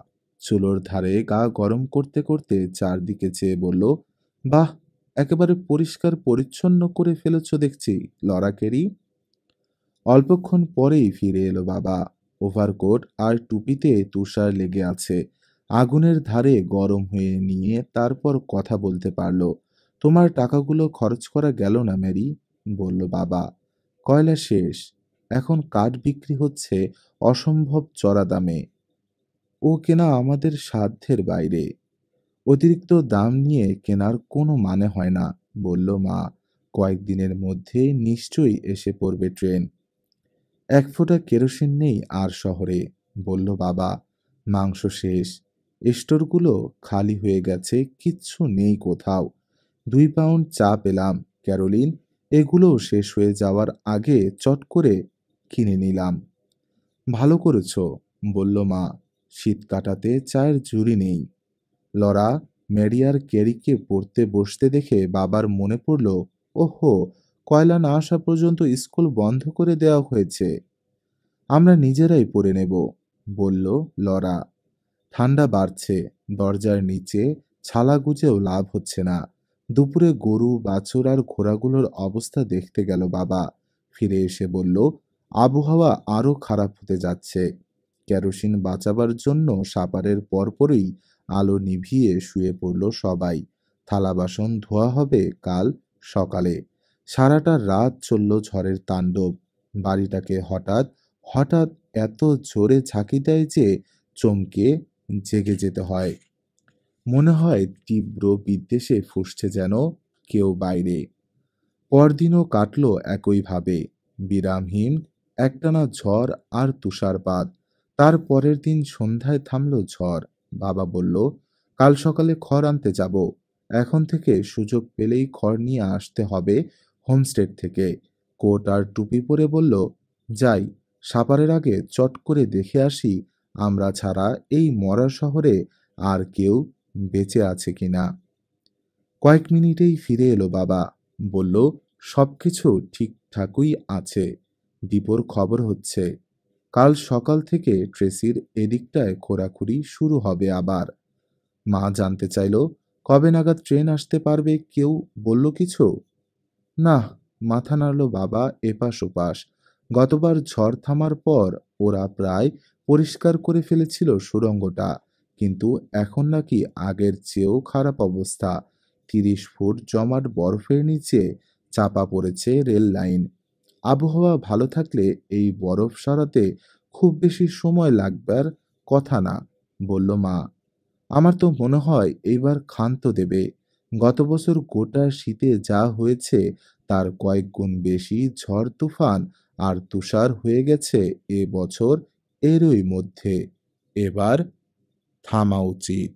চুলোর ধারে গা গরম করতে করতে চারদিকে চেয়ে বলল, বাহ, একেবারে পরিষ্কার পরিচ্ছন্ন করে ফেলেছ দেখছি, লরা কেরি। অল্পক্ষণ পরেই ফিরে এলো বাবা। ওভারকোট আর টুপিতে তুষার লেগে আছে। আগুনের ধারে গরম হয়ে নিয়ে তারপর কথা বলতে পারল। তোমার টাকাগুলো খরচ করা গেল না ম্যারি, বলল বাবা। কয়লা শেষ। এখন কাঠ বিক্রি হচ্ছে অসম্ভব চড়া দামে। ও কেনা আমাদের সাধ্যের বাইরে। অতিরিক্ত দাম নিয়ে কেনার কোনো মানে হয় না, বলল মা। কয়েকদিনের মধ্যে নিশ্চয়ই এসে পড়বে ট্রেন। এক ফোঁটা কেরোসিন নেই আর শহরে, বলল বাবা। মাংস শেষ। স্টোরগুলো খালি হয়ে গেছে, কিচ্ছু নেই কোথাও। 2 পাউন্ড চা পেলাম, ক্যারোলিন। এগুলোও শেষ হয়ে যাওয়ার আগে চট করে কিনে নিলাম। ভালো করেছ, বলল মা। শীত কাটাতে চায়ের জুড়ি নেই। লরা, ম্যারি আর ক্যারিকে পড়তে বসতে দেখে বাবার মনে পড়ল, ওহো, কয়লা না আসা পর্যন্ত স্কুল বন্ধ করে দেওয়া হয়েছে। আমরা নিজেরাই পড়ে নেব, বলল লরা। ঠান্ডা বাড়ছে। দরজার নিচে ছালা গুজেও লাভ হচ্ছে না। দুপুরে গরু বাছুর আর ঘোড়াগুলোর অবস্থা দেখতে গেল বাবা। ফিরে এসে বলল, আবহাওয়া আরো খারাপ হতে যাচ্ছে। কেরোসিন বাঁচাবার জন্য সাপারের পরপরই আলো নিভিয়ে শুয়ে পড়ল সবাই। থালা বাসন ধোয়া হবে কাল সকালে। সারাটা রাত চলল ঝড়ের তাণ্ডব। বাড়িটাকে হঠাৎ হঠাৎ এত জোরে ঝাঁকি দেয় যে চমকে জেগে যেতে হয়। মনে হয় তীব্র বিদ্বেষে ফুঁসছে যেন কেউ বাইরে। পরদিনও কাটল একইভাবে, বিরামহীন একটানা ঝড় আর তুষারপাত। তার পরের দিন সন্ধ্যায় থামল ঝড়। বাবা বলল, কাল সকালে খড় আনতে যাব। এখন থেকে সুযোগ পেলেই খড় নিয়ে আসতে হবে হোমস্টেড থেকে। কোট আর টুপি পরে বলল, যাই, সাপারের আগে চট করে দেখে আসি আমরা ছাড়া এই মরা শহরে আর কেউ বেঁচে আছে কিনা। কয়েক মিনিটেই ফিরে এলো বাবা। বলল, সবকিছু ঠিকঠাকই আছে। দীপর খবর হচ্ছে। কাল সকাল থেকে ট্রেসির এদিকটায় খোরাখুরি শুরু হবে আবার। মা জানতে চাইল, কবে নাগাদ ট্রেন আসতে পারবে, কেউ বলল কিছু? না, মাথা নাড়ল বাবা এপাশ ওপাশ। গতবার ঝড় থামার পর ওরা প্রায় পরিষ্কার করে ফেলেছিল সুড়ঙ্গটা, কিন্তু এখন নাকি আগের চেয়েও খারাপ অবস্থা। 30 ফুট জমাট বরফের নিচে চাপা পড়েছে রেল লাইন। আবহাওয়া ভালো থাকলে এই বরফ সরাতে খুব বেশি সময় লাগবার কথা না, বলল মা। আমার তো মনে হয় এইবার ক্ষান্ত দেবে। গত বছর গোটা শীতে যা হয়েছে তার কয়েক গুণ বেশি ঝড় তুফান আর তুষার হয়ে গেছে এ বছর এরই মধ্যে। এবার থামা উচিত।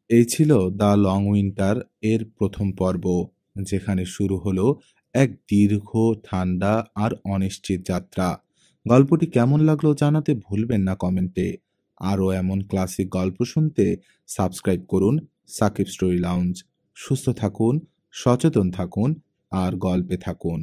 এই ছিল দ্য লং উইন্টার এর প্রথম পর্ব, যেখানে শুরু হলো এক দীর্ঘ, ঠান্ডা আর অনিশ্চিত যাত্রা। গল্পটি কেমন লাগলো জানাতে ভুলবেন না কমেন্টে। আরও এমন ক্লাসিক গল্প শুনতে সাবস্ক্রাইব করুন সাকিব স্টোরি লাউঞ্জ। সুস্থ থাকুন, সচেতন থাকুন আর গল্পে থাকুন।